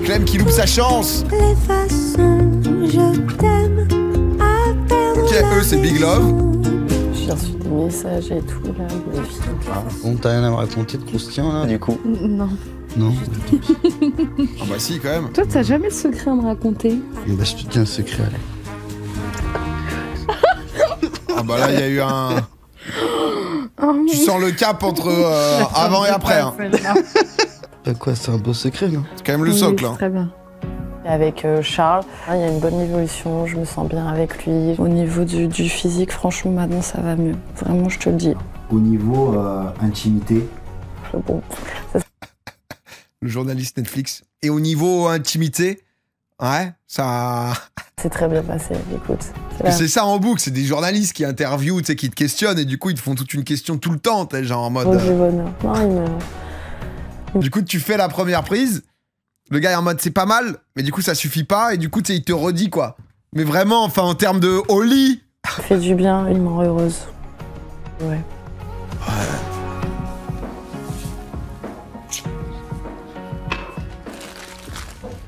Clem qui loupe sa chance. Les façons, je t'aime. Ok, eux, c'est Big Love. J'ai reçu des messages et tout, là, des filles. Ah, on t'a rien à me raconter de croustillant, là, du coup? Non. Non. Ah bah si, quand même. Toi, t'as jamais de secret à me raconter? Bah, je te dis un secret, allez. Ah bah là, il y a eu un... Tu sens le cap entre avant et après. Hein. Bah quoi, c'est un beau secret, non? C'est quand même le socle. Hein. Très bien. Avec Charles, il y a une bonne évolution, je me sens bien avec lui. Au niveau du physique, franchement, maintenant, ça va mieux. Vraiment, je te le dis. Au niveau intimité. Bon, le journaliste Netflix. Et au niveau intimité, ouais, ça... C'est très bien passé, écoute. C'est ça en boucle, c'est des journalistes qui interviewent, tu sais, qui te questionnent, et du coup, ils te font toute une question tout le temps, t'es genre en mode... Du coup, tu fais la première prise, le gars est en mode c'est pas mal, mais du coup, ça suffit pas, et du coup, tu sais, il te redit quoi. Mais vraiment, enfin, en termes de au lit... Ça fait du bien, il me rend heureuse. Ouais.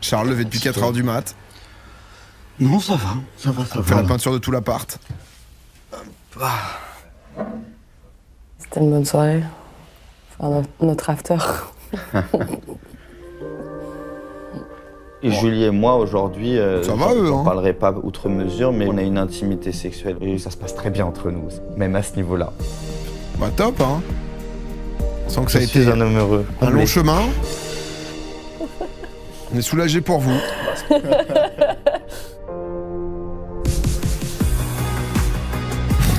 Charles levé depuis 4h du mat. Non, ça va. On fait la peinture de tout l'appart. C'était une bonne soirée. Enfin, notre after. Et Julie et moi, aujourd'hui, on parlerai pas outre mesure, mais on a une intimité sexuelle. Et ça se passe très bien entre nous, même à ce niveau-là. Bah top, hein. Sans que ça a été un homme heureux. un long chemin. On est soulagé pour vous.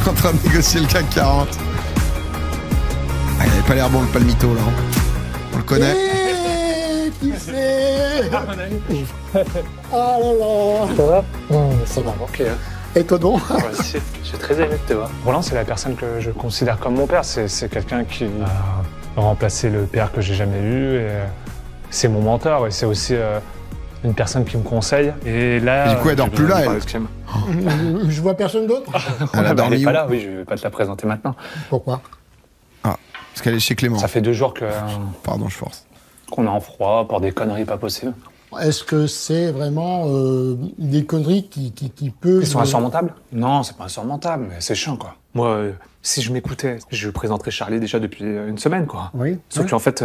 En train de négocier le CAC 40. Ah, il avait pas l'air bon le palmito là. On le connaît. Qui c'est? Ah là là. Ça va? Ça va, ok. Et toi donc? Je suis très ému de te voir. Roland, c'est la personne que je considère comme mon père. C'est quelqu'un qui a remplacé le père que j'ai jamais eu. Et c'est mon mentor et c'est aussi une personne qui me conseille. Et là, du coup, elle dort plus là, elle. Je vois personne d'autre. Elle est pas là, oui, je vais pas te la présenter maintenant. Pourquoi? Ah, parce qu'elle est chez Clément. Ça fait 2 jours que... Pardon, je force. Qu'on est en froid pour des conneries pas possibles. Est-ce que c'est vraiment des conneries qui peuvent... Ils sont insurmontables? Non, c'est pas insurmontable, mais c'est chiant, quoi. Moi, si je m'écoutais, je présenterais Charlie déjà depuis une semaine, quoi. Oui. Sauf qu'en fait,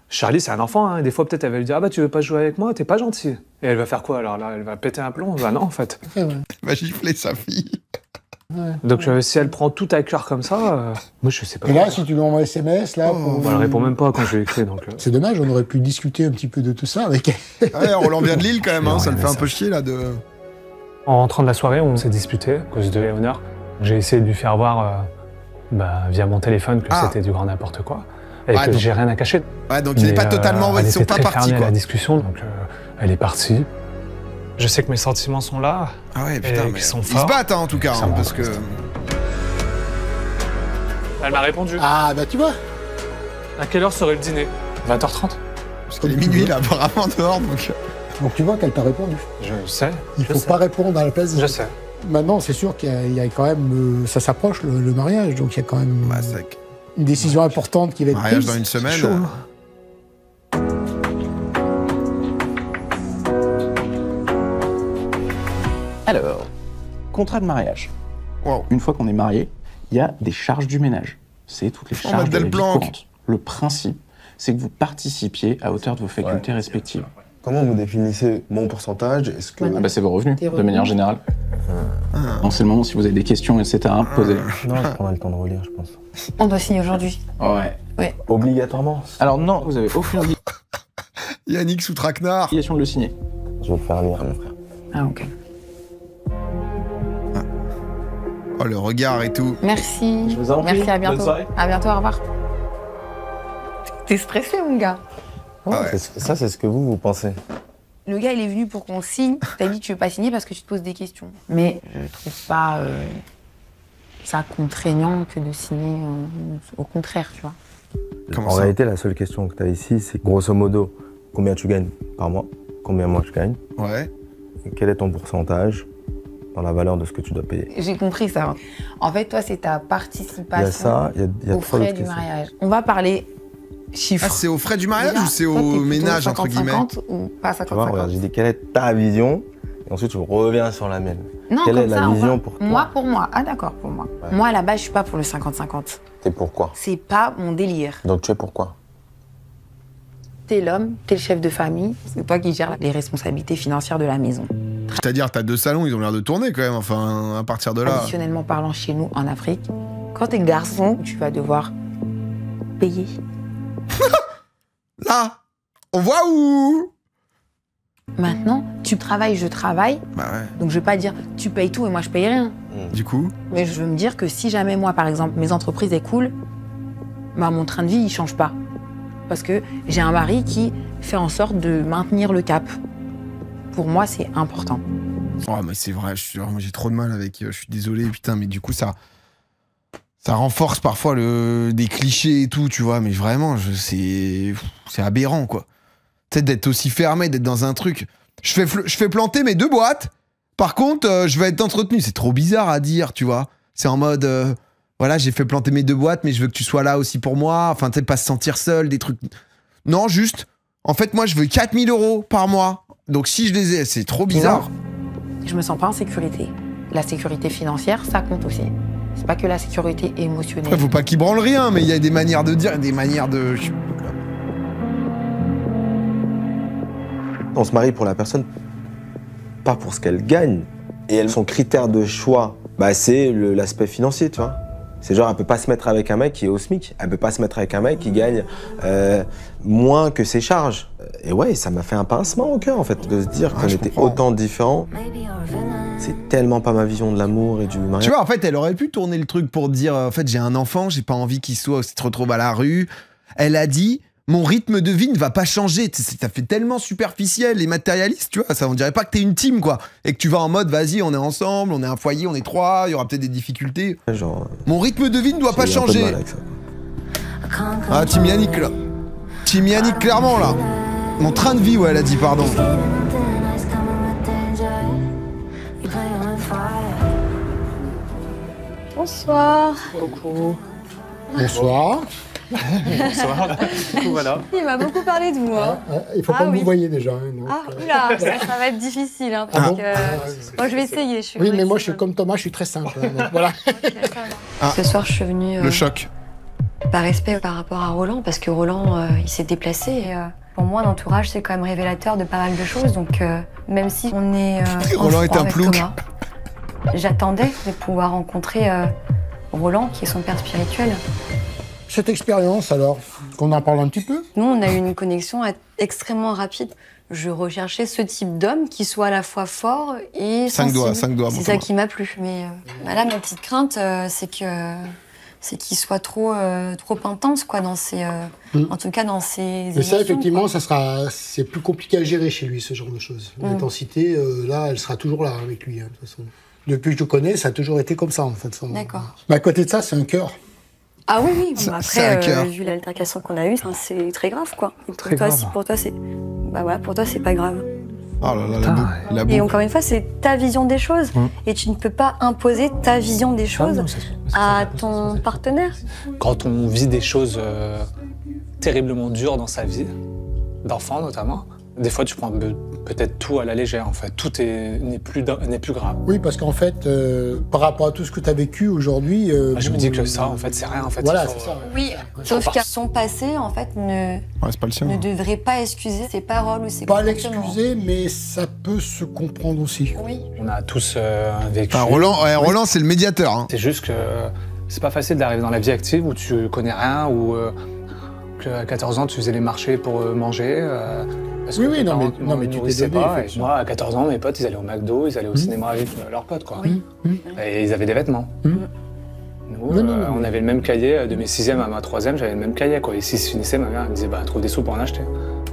Charlie, c'est un enfant, hein. Des fois, peut-être, elle va lui dire « Ah bah, tu veux pas jouer avec moi? T'es pas gentil. » Et elle va faire quoi, alors là? Elle va péter un plomb? Bah non, en fait. Elle va gifler sa fille. Ouais. Donc, si elle prend tout à cœur comme ça, moi, je sais pas. Et là, si tu lui envoies un SMS, là... Bah, elle répond même pas quand je lui écris, donc... C'est dommage, on aurait pu discuter un petit peu de tout ça avec elle. Ouais, Roland vient de Lille quand même, hein, ça le fait un peu chier là de... En rentrant de la soirée, on s'est disputé à cause de Léonard. J'ai essayé de lui faire voir, via mon téléphone, que c'était du grand n'importe quoi. Et que j'ai rien à cacher. Ouais, donc il n'est pas totalement... Ils sont pas partis, quoi. À la discussion, donc elle est partie. Je sais que mes sentiments sont là. Ah ouais, putain, mais ils sont ils forts. se battent, hein, en tout cas, hein, parce que... Elle m'a répondu. Ah, bah tu vois. À quelle heure serait le dîner? 20h30. Parce qu'il est minuit, là, apparemment, dehors, donc... Donc tu vois qu'elle t'a répondu. Je sais. Il faut pas répondre à la place... Je sais. Maintenant, c'est sûr qu'il y a quand même... ça s'approche, le mariage, donc il y a quand même une décision importante qui va être prise. Mariage dans une semaine. Chaud, hein. Alors, contrat de mariage. Wow. Une fois qu'on est marié, il y a des charges du ménage. C'est toutes les charges de la vie courante. Le principe, c'est que vous participiez à hauteur de vos facultés respectives. Comment vous définissez mon pourcentage? Est-ce que... c'est vos revenus, de manière générale. Donc c'est le moment, si vous avez des questions, etc., posez-les. Non, je prendrai le temps de relire, je pense. On doit signer aujourd'hui. Ouais. Obligatoirement? Alors non, vous avez aucune Yannick sous traquenard. obligation de le signer. Je vais le faire lire, mon frère. Ah, ok. Oh, le regard et tout. Merci. Je vous en prie. Merci, à Bonne bientôt. soirée. À bientôt, au revoir. T'es stressé, mon gars. Ça, c'est ce que vous pensez. Le gars, il est venu pour qu'on signe. T'as dit que tu veux pas signer parce que tu te poses des questions. Mais je trouve pas ça contraignant que de signer. Au contraire, tu vois. En réalité, la seule question que tu as ici, c'est grosso modo, combien tu gagnes par mois, combien moi je gagne. Ouais. Et quel est ton pourcentage dans la valeur de ce que tu dois payer. J'ai compris ça. En fait, toi, c'est ta participation Il y a ça, il y a aux frais du mariage. On va parler chiffres. Ah, c'est aux frais du mariage ou c'est au ménage, entre guillemets? 50 ou pas 50-50? Tu vois, regarde, j'ai dit quelle est ta vision, et ensuite tu reviens sur la mienne. Non, quelle comme est ça, la vision pour toi? Moi, pour moi. Ah, d'accord, pour moi. Ouais. Moi, à la base, je suis pas pour le 50-50. T'es pourquoi? C'est pas mon délire. Donc tu es pourquoi? T'es l'homme, t'es le chef de famille, c'est toi qui gères les responsabilités financières de la maison. C'est-à-dire, t'as 2 salons, ils ont l'air de tourner quand même, enfin, à partir de là. Traditionnellement parlant, chez nous, en Afrique, quand t'es garçon, tu vas devoir payer. Là, on voit où? Maintenant, tu travailles, je travaille. Bah ouais. Donc je vais pas dire tu payes tout et moi je paye rien. Du coup? Mais je veux me dire que si jamais moi, par exemple, mes entreprises est cool, bah mon train de vie il change pas. Parce que j'ai un mari qui fait en sorte de maintenir le cap. Pour moi, c'est important. Oh, mais c'est vrai, j'ai trop de mal avec. Je suis désolé, putain, mais du coup, ça renforce parfois des clichés et tout, tu vois, mais vraiment, c'est aberrant, quoi. Tu sais, d'être aussi fermé, d'être dans un truc. Je fais planter mes 2 boîtes, par contre, je vais être entretenu. C'est trop bizarre à dire, tu vois. C'est en mode, voilà, j'ai fait planter mes 2 boîtes, mais je veux que tu sois là aussi pour moi. Enfin, tu sais, pas se sentir seul, des trucs. Non, juste, en fait, moi, je veux 4 000 € par mois. Donc si je les ai, c'est trop bizarre. Je me sens pas en sécurité. La sécurité financière, ça compte aussi. C'est pas que la sécurité émotionnelle. Après, faut pas qu'il branle rien, mais il y a des manières de dire, des manières de... On se marie pour la personne, pas pour ce qu'elle gagne. Et son critère de choix, bah, c'est l'aspect financier, tu vois. C'est genre, elle peut pas se mettre avec un mec qui est au SMIC. Elle peut pas se mettre avec un mec qui gagne moins que ses charges. Et ouais, ça m'a fait un pincement au cœur, en fait, de se dire qu'on était autant différents. C'est tellement pas ma vision de l'amour et du mariage. Tu vois, en fait, elle aurait pu tourner le truc pour dire, en fait, j'ai un enfant, j'ai pas envie qu'il se retrouve à la rue. Elle a dit, mon rythme de vie ne va pas changer. Ça fait tellement superficiel et matérialiste, tu vois. Ça, on dirait pas que t'es une team, quoi. Et que tu vas en mode, vas-y, on est ensemble, on est un foyer, on est 3, il y aura peut-être des difficultés. Genre, mon rythme de vie ne doit pas changer. Ah, Team Yannick, là. Team Yannick, clairement, là. Mon train de vie, ouais, elle a dit, pardon. Bonsoir. Coucou. Bonsoir. Bonsoir. Voilà. Il m'a beaucoup parlé de vous. Hein. Il faut pas que vous voyez déjà. Hein, donc, oula, ça va être difficile. Hein, parce que, moi, je vais essayer. Oui, mais moi, je suis comme Thomas, je suis très simple. Hein, donc, voilà. Ce soir, je suis venue... Le choc. Par respect par rapport à Roland, parce que Roland, il s'est déplacé. Et, pour moi, l'entourage, c'est quand même révélateur de pas mal de choses. Donc, même si on est Roland est un plouc. J'attendais de pouvoir rencontrer Roland, qui est son père spirituel. Cette expérience, alors, qu'on en parle un petit peu? Nous, on a eu une connexion extrêmement rapide. Je recherchais ce type d'homme qui soit à la fois fort et sensible. 5 doigts. C'est ça qui m'a plu. Mais là, ma petite crainte, c'est qu'il soit trop intense, quoi, dans ses, en tout cas dans ses Mais ça, effectivement, c'est plus compliqué à gérer chez lui, ce genre de choses. L'intensité, là, elle sera toujours là avec lui, hein, de toute façon. Depuis que je le connais, ça a toujours été comme ça, en fait. D'accord. Mais à côté de ça, c'est un cœur. Ah oui. Bon, après, vu l'altercation qu'on a eue, c'est très grave, quoi. Pour toi, c'est... Bah voilà, pour toi, c'est pas grave. Oh là là, la boue. Et encore une fois, c'est ta vision des choses. Et tu ne peux pas imposer ta vision des choses à ton partenaire. Quand on vit des choses terriblement dures dans sa vie, d'enfant notamment, des fois tu prends peut-être tout à la légère, en fait. Tout n'est plus grave. Oui, parce qu'en fait, par rapport à tout ce que tu as vécu aujourd'hui... je me dis que ça, en fait, c'est rien. En fait, voilà, c'est ça. Oui, sauf que son passé, en fait, ne devrait pas excuser ses paroles ou ses comportements. Pas l'excuser, mais ça peut se comprendre aussi. Oui. On a tous vécu... Enfin, Roland, c'est le médiateur. Hein. C'est juste que c'est pas facile d'arriver dans la vie active où tu connais rien, ou qu'à 14 ans, tu faisais les marchés pour manger... Parce que non, mais tu t'es donné. Moi, à 14 ans, mes potes, ils allaient au McDo, ils allaient au cinéma avec leurs potes, quoi. Et ils avaient des vêtements. Nous, on avait le même cahier, de mes 6e à ma 3e, j'avais le même cahier, quoi. Et si je finissais, ma mère me disait, trouve des sous pour en acheter.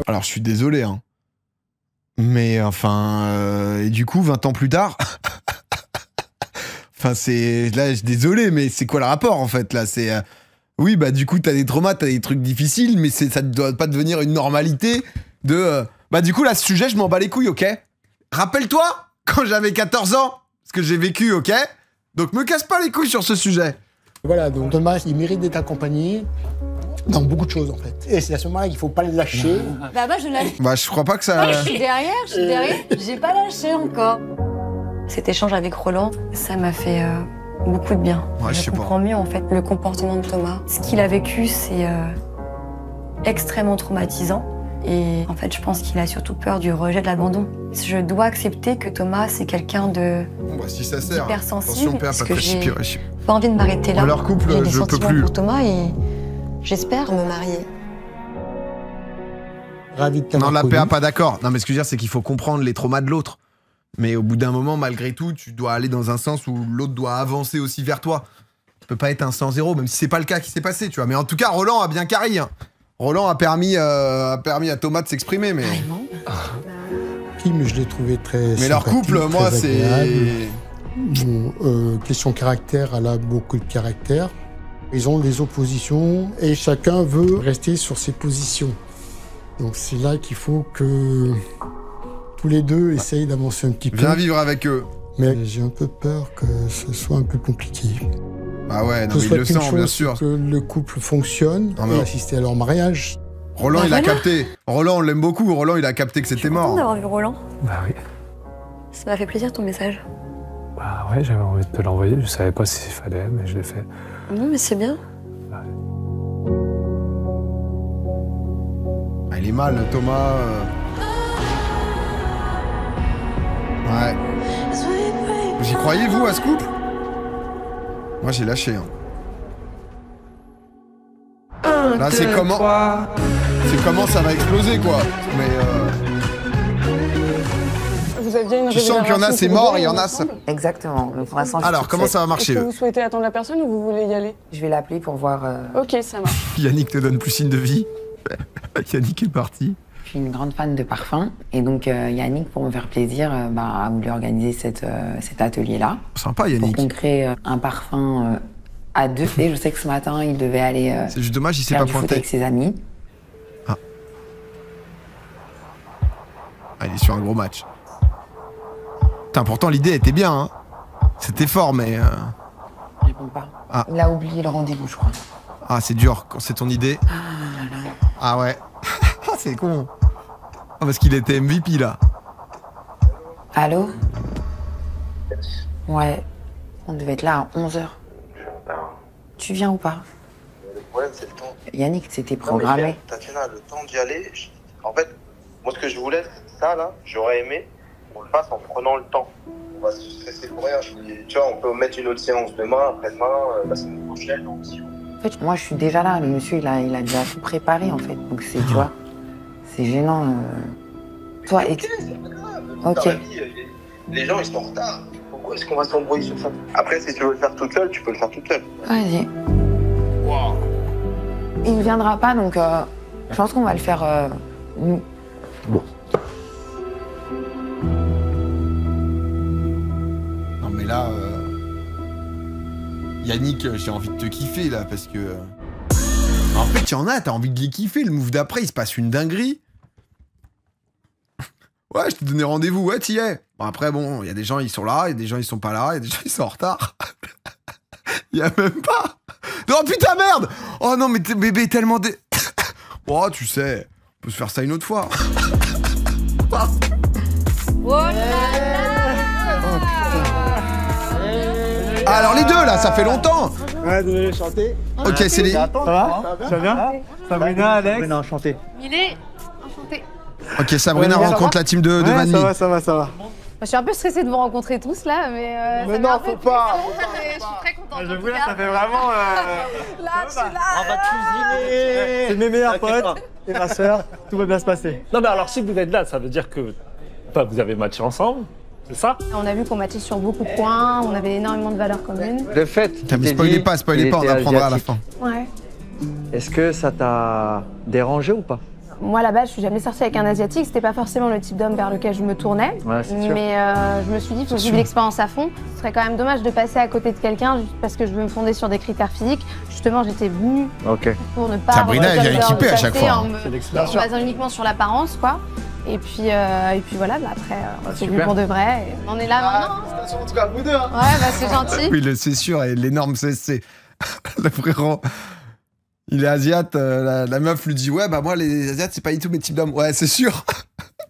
Alors, je suis désolé, hein. Mais enfin, et du coup, 20 ans plus tard... enfin, c'est... Là, je suis désolé, mais c'est quoi le rapport, en fait, là? C'est... Oui, bah du coup, t'as des traumas, t'as des trucs difficiles, mais ça ne doit pas devenir une normalité de... Bah du coup, là, ce sujet, je m'en bats les couilles, ok? Rappelle-toi, quand j'avais 14 ans, ce que j'ai vécu, ok? Donc me casse pas les couilles sur ce sujet. Voilà, donc Thomas, il mérite d'être accompagné dans beaucoup de choses, en fait. Et c'est à ce moment-là qu'il faut pas le lâcher. Bah je lâche. Bah je crois pas que ça... je suis derrière, j'ai pas lâché encore. Cet échange avec Roland, ça m'a fait... beaucoup de bien. Ouais, je comprends mieux en fait le comportement de Thomas. Ce qu'il a vécu, c'est extrêmement traumatisant. Et en fait, je pense qu'il a surtout peur du rejet, de l'abandon. Je dois accepter que Thomas, c'est quelqu'un de si ça sert, hypersensible. Parce que j'ai pas envie de m'arrêter là. Leur couple, j'ai des je peux sentiments plus. pour Thomas et j'espère me marier. Ravi de t'avoir Non, la connu. PA, pas d'accord. Non, mais ce que je veux dire, c'est qu'il faut comprendre les traumas de l'autre. Mais au bout d'un moment, malgré tout, tu dois aller dans un sens où l'autre doit avancer aussi vers toi. Tu peux pas être un 100-0, même si c'est pas le cas qui s'est passé, tu vois. Mais en tout cas, Roland a bien carré. Hein. Roland a permis à Thomas de s'exprimer, mais... Kim, je l'ai trouvé très Mais leur couple, moi, c'est... Bon, question caractère, elle a beaucoup de caractère. Ils ont des oppositions et chacun veut rester sur ses positions. Donc c'est là qu'il faut que tous les deux essayent d'avancer un petit peu. Viens vivre avec eux. Mais j'ai un peu peur que ce soit un peu compliqué. Bah ouais, non, mais il le sent, bien sûr. Que le couple fonctionne et assister à leur mariage. Roland, il a capté. Roland, on l'aime beaucoup. Roland, il a capté que c'était mort. Je suis contente d'avoir vu Roland. Bah oui. Ça m'a fait plaisir ton message. Bah ouais, j'avais envie de te l'envoyer. Je savais pas s'il fallait, mais je l'ai fait. Non, mais c'est bien. Ah, il est mal, Thomas. Ouais. J'y croyez, vous, à ce couple? Moi, j'ai lâché. Hein. Là, c'est comment ça va exploser, quoi. Mais Vous aviez une tu sens qu'il y en a, c'est mort, et il y en a, ça... Exactement. Pour l'instant, alors, comment ça va marcher, Est-ce que vous souhaitez attendre la personne ou vous voulez y aller? Je vais l'appeler pour voir... Ok, ça marche. Yannick te donne plus signe de vie. Yannick est parti. Je suis une grande fan de parfum. Et donc, Yannick, pour me faire plaisir, a voulu organiser cet atelier-là. Sympa, Yannick. Pour qu'on crée un parfum à deux. Et je sais que ce matin, il devait aller c'est juste dommage, il s'est faire pas du foot pointé. avec ses amis. Ah, il est sur un gros match. Putain, pourtant, l'idée était bien, hein. C'était fort, mais... Il répond pas. Ah. Il a oublié le rendez-vous, je crois. Ah, c'est dur quand c'est ton idée. Ah là là. Ah ouais. Ah, c'est con. Ah, parce qu'il était MVP, là. Allô? Ouais. On devait être là à 11h. Tu viens ou pas? Le problème, c'est le temps. Yannick, c'était programmé. Tatiana, le temps d'y aller. En fait, moi, ce que je voulais, c'est ça, là. J'aurais aimé qu'on le fasse en prenant le temps. On va se stresser pour rien. Tu vois, on peut mettre une autre séance demain, après-demain, la semaine prochaine, aussi. En fait, moi, je suis déjà là. Le monsieur, il a déjà tout préparé, en fait. Donc, c'est, tu vois, c'est gênant. Toi, et... Ok. Les gens, ils sont en retard. Pourquoi est-ce qu'on va s'embrouiller sur ça? Après, si tu veux le faire toute seule, tu peux le faire toute seule. Vas-y. Wow. Il ne viendra pas, donc je pense qu'on va le faire nous. Bon. Non, mais là... Yannick, j'ai envie de te kiffer, là, parce que... En fait, il y en a, t'as envie de les kiffer. Le move d'après, il se passe une dinguerie. Ouais, je t'ai donné rendez-vous, ouais, t'y es. Bon, après, bon, il y a des gens, ils sont là, il y a des gens, ils sont pas là, il y a des gens, ils sont en retard. Il y a même pas... Oh, putain, merde! Oh non, mais bébé est tellement dé... Oh, tu sais, on peut se faire ça une autre fois. Oh là là! Alors, les deux, là, ça fait longtemps. Ouais, désolé, chanter. Ok, c'est les... Ça va? Ça va bien? Sabrina, Alex? Sabrina, enchanté. Milé, enchanté. Ok, Sabrina rencontre la team de Vanny. Ça va. Je suis un peu stressée de vous rencontrer tous là, mais non, faut pas. Je suis très contente. Je vous laisse, ça fait vraiment. Là, je suis là. On va cuisiner. C'est mes meilleurs potes et ma soeur. Tout va bien se passer. Non, mais alors si vous êtes là, ça veut dire que vous avez matché ensemble, c'est ça? On a vu qu'on matchait sur beaucoup de points, on avait énormément de valeurs communes. Le fait. Mais spoilez pas, on apprendra à la fin. Ouais. Est-ce que ça t'a dérangé ou pas? Moi, là-bas, je suis jamais sortie avec un Asiatique. C'était pas forcément le type d'homme vers lequel je me tournais. Ouais, c'est sûr. Mais je me suis dit, il faut vivre l'expérience à fond. Ce serait quand même dommage de passer à côté de quelqu'un juste parce que je veux me fonder sur des critères physiques. Justement, j'étais venue pour ne pas... Sabrina, elle vient équipée à chaque fois. En me basant uniquement sur l'apparence, quoi. Et puis voilà, après, c'est venu pour de vrai. Et on est là maintenant. Félicitations en tout cas, vous deux. Hein. Ouais, bah c'est gentil. Oui, c'est sûr, et l'énorme CSC. Le frérot... Il est asiate, la meuf lui dit ouais bah moi les asiates c'est pas du tout mes types d'hommes. Ouais c'est sûr.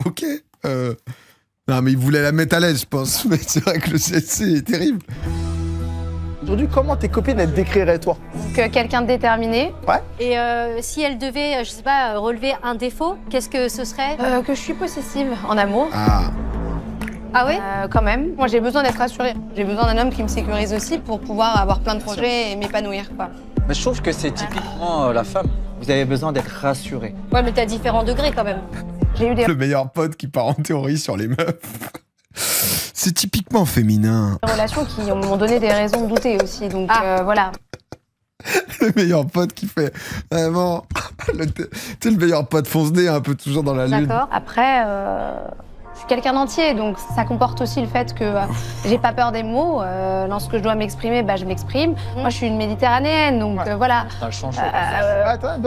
Ok. Non mais il voulait la mettre à l'aise je pense. Mais c'est vrai que le CSC est terrible. Aujourd'hui comment tes copines elles te décriraient toi? Donc quelqu'un de déterminé. Ouais. Et si elle devait, je sais pas, relever un défaut, qu'est-ce que ce serait? Que je suis possessive en amour. Ah ouais? Quand même. Moi j'ai besoin d'être rassurée. J'ai besoin d'un homme qui me sécurise aussi pour pouvoir avoir plein de projets et m'épanouir quoi. Mais je trouve que c'est typiquement la femme. Vous avez besoin d'être rassurée. Ouais, mais t'as différents degrés quand même. J'ai eu des Le meilleur pote qui part en théorie sur les meufs. C'est typiquement féminin. relations qui m'ont donné des raisons de douter aussi, donc voilà. Le meilleur pote qui fait vraiment... Tu sais, le meilleur pote fonce-nez un peu toujours dans la lune. D'accord. Après, je suis quelqu'un d'entier, donc ça comporte aussi le fait que j'ai pas peur des mots. Lorsque je dois m'exprimer, bah, je m'exprime. Moi, je suis une méditerranéenne, donc voilà.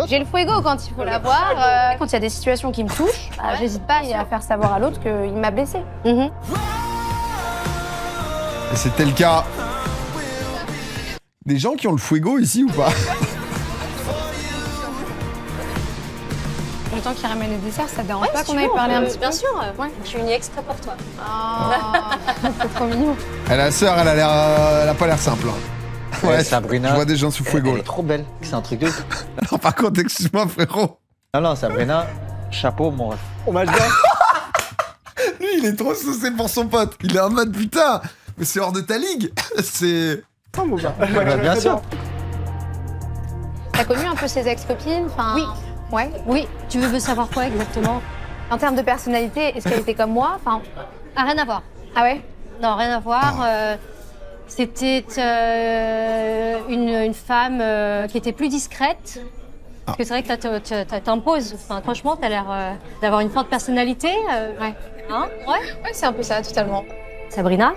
J'ai le fuego quand il faut l'avoir. Quand il y a des situations qui me touchent, j'hésite pas à faire savoir à l'autre qu'il m'a blessée. Et c'était le cas. Des gens qui ont le fuego ici ou pas? Le temps qu'il ramène le dessert, ça te dérange pas qu'on aille parler un petit peu? Bien sûr, je suis unie exprès pour toi. C'est trop mignon. Et la sœur, elle a pas l'air simple. Hein. Ouais, Sabrina, je vois des gens sous fuego. Elle est trop belle, c'est un truc de... Non, par contre, excuse-moi, frérot. Non, Sabrina, chapeau, mon ref. On m'a dit... Lui, il est trop saucé pour son pote. Il est en mode, putain, mais c'est hors de ta ligue. C'est... Oh, mon gars. Bien sûr. T'as connu un peu ses ex-copines? Enfin, Oui. Ouais. Oui, tu veux savoir quoi exactement? En termes de personnalité, est-ce qu'elle était comme moi? Enfin, Ah, rien à voir. ah ouais? Non, rien à voir. C'était une femme qui était plus discrète. Parce que c'est vrai que là, t'imposes. Enfin, franchement, t'as l'air d'avoir une forte personnalité. Ouais. Hein? Ouais, c'est un peu ça, totalement. Sabrina,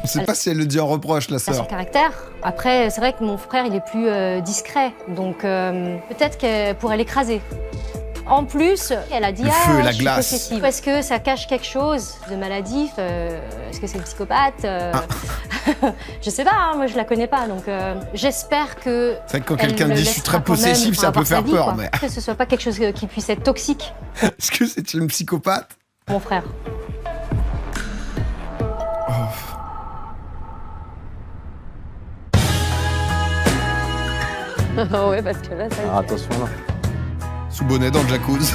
On sait pas si elle le dit en reproche, la elle a son sœur. caractère. Après, c'est vrai que mon frère, il est plus discret. Donc, peut-être qu'elle pourrait l'écraser. En plus, elle a dit Le feu et la je suis glace. possessive. Est-ce que ça cache quelque chose de maladif? Est-ce que c'est une psychopathe? Je sais pas, hein, moi je la connais pas, donc j'espère que. C'est vrai que quand quelqu'un dit je suis très possessif, ça peut faire peur, mais. Que ce soit pas quelque chose qui puisse être toxique, Est-ce que c'est une psychopathe? mon frère. Ouais, parce que là, ça. Alors attention là. Sous bonnet dans le jacuzzi.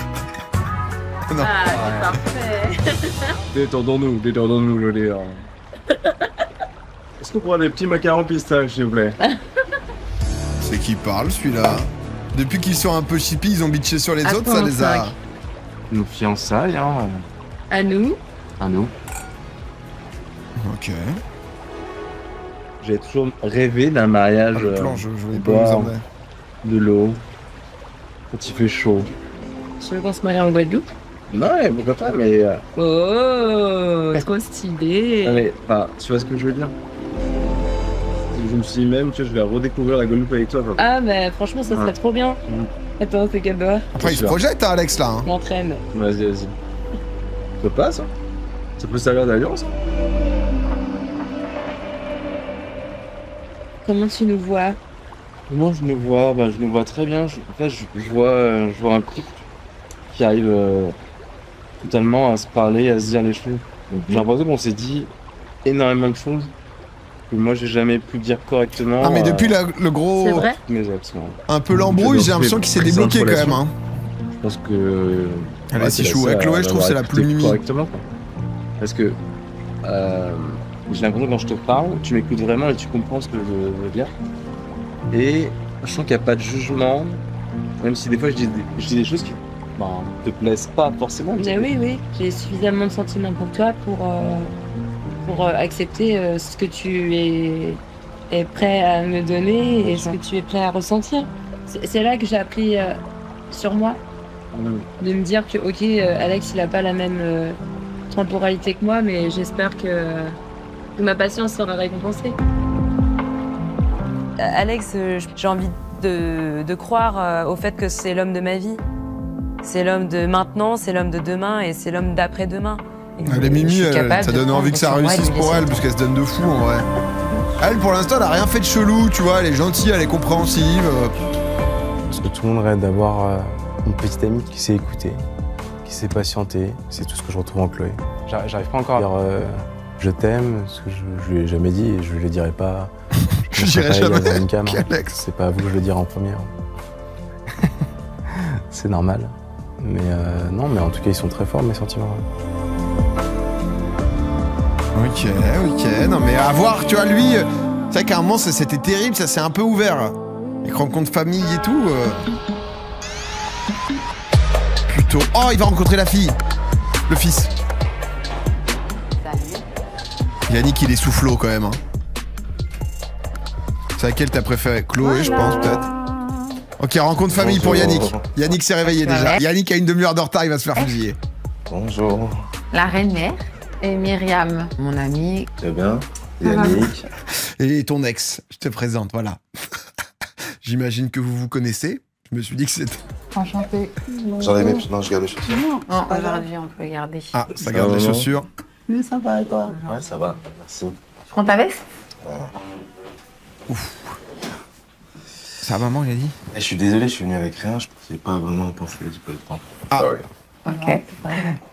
Non. Ah, c'est parfait. Détendons-nous, le délire. Est-ce qu'on prend des petits macarons pistaches, s'il vous plaît? C'est qui parle, celui-là? Depuis qu'ils sont un peu chippis, ils ont bitché sur les autres, ça les a... Nos fiançailles, hein. À nous? À nous. Ok. J'ai toujours rêvé d'un mariage. Le plan, je voulais pas boire vous emmener. de l'eau. Quand il fait chaud. Tu veux qu'on se marie en Guadeloupe? Non, mais pourquoi pas, mais. Oh, trop stylé. Non, mais, enfin, tu vois ce que je veux dire? Je me suis dit même, tu vois, je vais redécouvrir la Guadeloupe avec toi. Quoi. Ah, mais franchement, ça serait trop bien. Attends, c'est quelle heure? Après, il se projette, hein, Alex, là. Hein. M'entraîne. Vas-y. Ça peut pas, ça? Ça peut servir d'alliance? Comment tu nous vois? Comment je nous vois? Bah, je nous vois très bien. En fait, je vois un couple qui arrive totalement à se parler, à se dire les choses. Donc, j'ai l'impression qu'on s'est dit énormément de choses que moi j'ai jamais pu dire correctement. Ah, mais depuis le gros. C'est vrai? Mes ex, ouais. Un peu l'embrouille, j'ai l'impression qu'il s'est débloqué quand même. Hein. Je pense que. Elle est si chou. Avec Chloé, je trouve que c'est la plus mimi. Correctement, quoi. Parce que. J'ai l'impression que quand je te parle, tu m'écoutes vraiment et tu comprends ce que je veux dire. Et je sens qu'il n'y a pas de jugement, même si des fois je dis des choses qui ne te plaisent pas forcément. Mais oui, j'ai suffisamment de sentiments pour toi pour accepter ce que tu es prêt à me donner et ce que tu es prêt à ressentir. C'est là que j'ai appris sur moi, de me dire que ok, Alex il n'a pas la même temporalité que moi, mais j'espère que ma patience sera récompensée. Alex, j'ai envie de croire au fait que c'est l'homme de ma vie. C'est l'homme de maintenant, c'est l'homme de demain et c'est l'homme d'après-demain. Elle est mimi, ça donne envie que ça réussisse pour elle, parce qu'elle se donne de fou en vrai. Elle, pour l'instant, elle a rien fait de chelou, tu vois, elle est gentille, elle est compréhensive. Parce que tout le monde rêve d'avoir une petite amie qui sait écouter, qui sait patienter. C'est tout ce que je retrouve en Chloé. J'arrive pas encore à dire je t'aime, ce que je lui ai jamais dit et je lui dirai pas. Je dirai jamais Alex. C'est pas à vous que je le dirai en première. C'est normal. Mais non, mais en tout cas, ils sont très forts, mes sentiments. Ok. Non, mais à voir, tu vois, lui, c'est vrai qu'à un moment, c'était terrible, ça s'est un peu ouvert. Les rencontres famille et tout. Plutôt. Oh, il va rencontrer la fille. Le fils. Yannick, il est sous flot quand même. Hein. C'est laquelle t'as préféré? Chloé, je pense, peut-être. Ok, rencontre famille pour Yannick. Yannick s'est réveillé déjà. Yannick a une demi-heure de retard, il va se faire fusiller. Bonjour. La reine-mère et Myriam, mon amie. Très bien. Yannick. Et ton ex, je te présente, voilà. J'imagine que vous vous connaissez. Je me suis dit que c'était... Enchantée. J'en ai mis, non, je garde les chaussures. Non, aujourd'hui, on peut garder. Ah, ça garde les chaussures. Mais ça va et toi? Ouais, ça va, merci. Je prends ta veste? Ouf. Ça va, maman, il a dit? Je suis désolé, je suis venu avec rien, je n'ai pas vraiment pensé du peu de temps. Ah. Ok.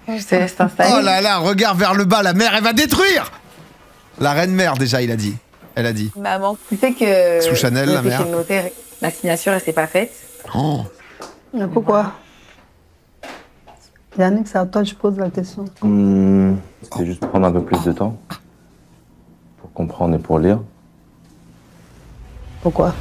Je te laisse t'installer. Oh là là, regarde vers le bas, la mère, elle va détruire! La reine-mère, déjà, il a dit. Elle a dit. Maman, tu sais que... Sous Chanel, la mère. Chez le notaire, la signature, elle s'est pas faite. Oh. Mais pourquoi? Yannick, c'est à toi que je pose la question. C'était juste prendre un peu plus de temps pour comprendre et pour lire. Pourquoi?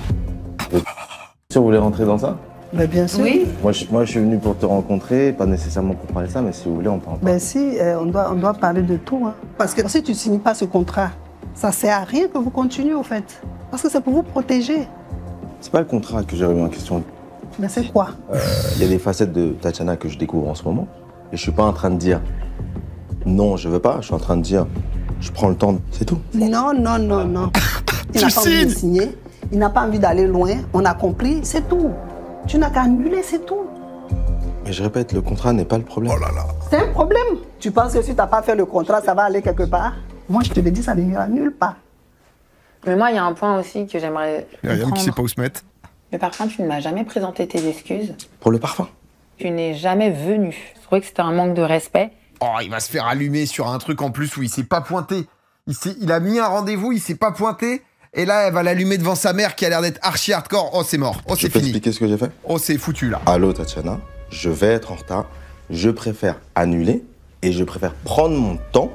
sûr que vous voulez rentrer dans ça? Mais bien sûr. Oui. Moi, je suis venu pour te rencontrer, pas nécessairement pour parler de ça, mais si vous voulez, on peut en parler. Ben si, on doit parler de tout. Hein. Parce que si tu ne signes pas ce contrat, ça ne sert à rien que vous continuez, au fait. Parce que c'est pour vous protéger. C'est pas le contrat que j'ai remis en question. Mais c'est quoi? Il y a des facettes de Tatiana que je découvre en ce moment. Et je suis pas en train de dire non, je veux pas. Je suis en train de dire je prends le temps, c'est tout. Non, non, non, non. Il n'a pas envie de signer. Il n'a pas envie d'aller loin. On a compris, c'est tout. Tu n'as qu'à annuler, c'est tout. Mais je répète, le contrat n'est pas le problème. Oh là là. C'est un problème. Tu penses que si tu n'as pas fait le contrat, ça va aller quelque part? Moi, je te le dis, ça n'ira nulle part. Mais moi, il y a un point aussi que j'aimerais. Il y a rien qui sait pas où se mettre. Le parfum, tu ne m'as jamais présenté tes excuses. Pour le parfum? Tu n'es jamais venu. Je trouvais que c'était un manque de respect. Oh, il va se faire allumer sur un truc en plus où il s'est pas pointé. Il a mis un rendez-vous, il s'est pas pointé. Et là, elle va l'allumer devant sa mère qui a l'air d'être archi hardcore. Oh, c'est mort. Oh, c'est fini. Je peux expliquer ce que j'ai fait? Oh, c'est foutu là. Allô, Tatiana, je vais être en retard. Je préfère annuler et je préfère prendre mon temps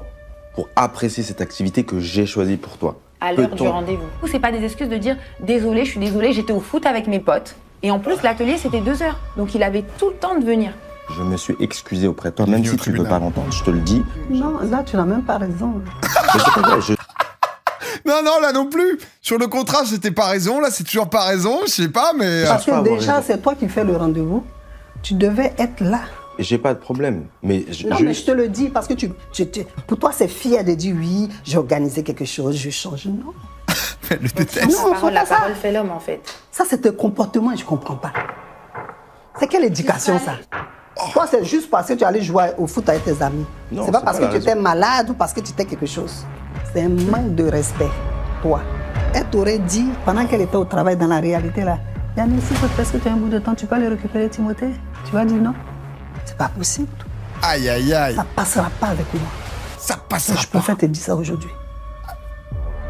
pour apprécier cette activité que j'ai choisie pour toi. À l'heure du rendez-vous. C'est pas des excuses de dire désolé, je suis désolée, j'étais au foot avec mes potes. Et en plus, l'atelier, c'était 2 heures. Donc, il avait tout le temps de venir. Je me suis excusé auprès de toi, même si tu ne veux pas l'entendre, je te le dis. Non, là, tu n'as même pas raison. Non, non, là non plus. Sur le contrat, c'était pas raison. Là, c'est toujours pas raison. Je sais pas, mais. Parce que déjà, c'est toi qui fais le rendez-vous. Tu devais être là. J'ai pas de problème. Mais mais je te le dis parce que pour toi, c'est fier de dire oui, j'ai organisé quelque chose, je change. Non. Elle le déteste. Non, la parole fait l'homme, en fait. Ça, c'est un comportement et je comprends pas. C'est quelle éducation, ça? Toi, c'est juste parce que tu allais jouer au foot avec tes amis. C'est pas parce que tu étais malade ou parce que tu étais quelque chose. C'est un manque de respect, toi. Elle t'aurait dit, pendant qu'elle était au travail dans la réalité, là, Yannick, si parce que tu as un bout de temps, tu peux aller récupérer Timothée? Tu vas dire non? C'est pas possible. Aïe, aïe, aïe. Ça passera pas avec moi. Ça passera pas. Je préfère te dire ça aujourd'hui.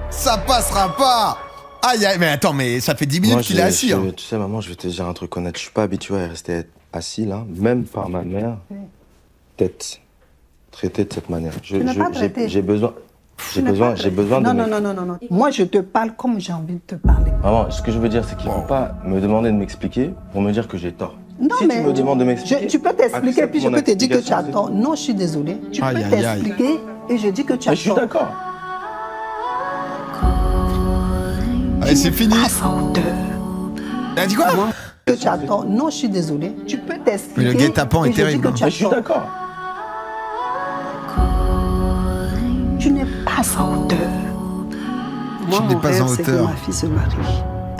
Ça passera pas. Aïe, aïe, mais attends, mais ça fait 10 minutes qu'il est assis. Hein. Tu sais, maman, je vais te dire un truc honnête. Je suis pas habitué à rester assis là, même par ma mère, traité de cette manière. J'ai besoin. J'ai besoin de. Non. Moi, je te parle comme j'ai envie de te parler. Maman, ce que je veux dire, c'est qu'il ne faut pas me demander de m'expliquer pour me dire que j'ai tort. Non, si tu me demandes de m'expliquer. Tu peux t'expliquer, puis je peux te dire que tu as tort. Non, je suis désolée. Tu peux t'expliquer et je dis que tu as tort. Je suis d'accord. Allez, c'est fini. Elle a dit quoi? Que tu as tort. Non, je suis désolée. Tu peux t'expliquer. Mais le guet-apens est terrible. Je suis d'accord. Tu n'es pas en hauteur. Moi, mon rêve, c'est que ma fille se marie.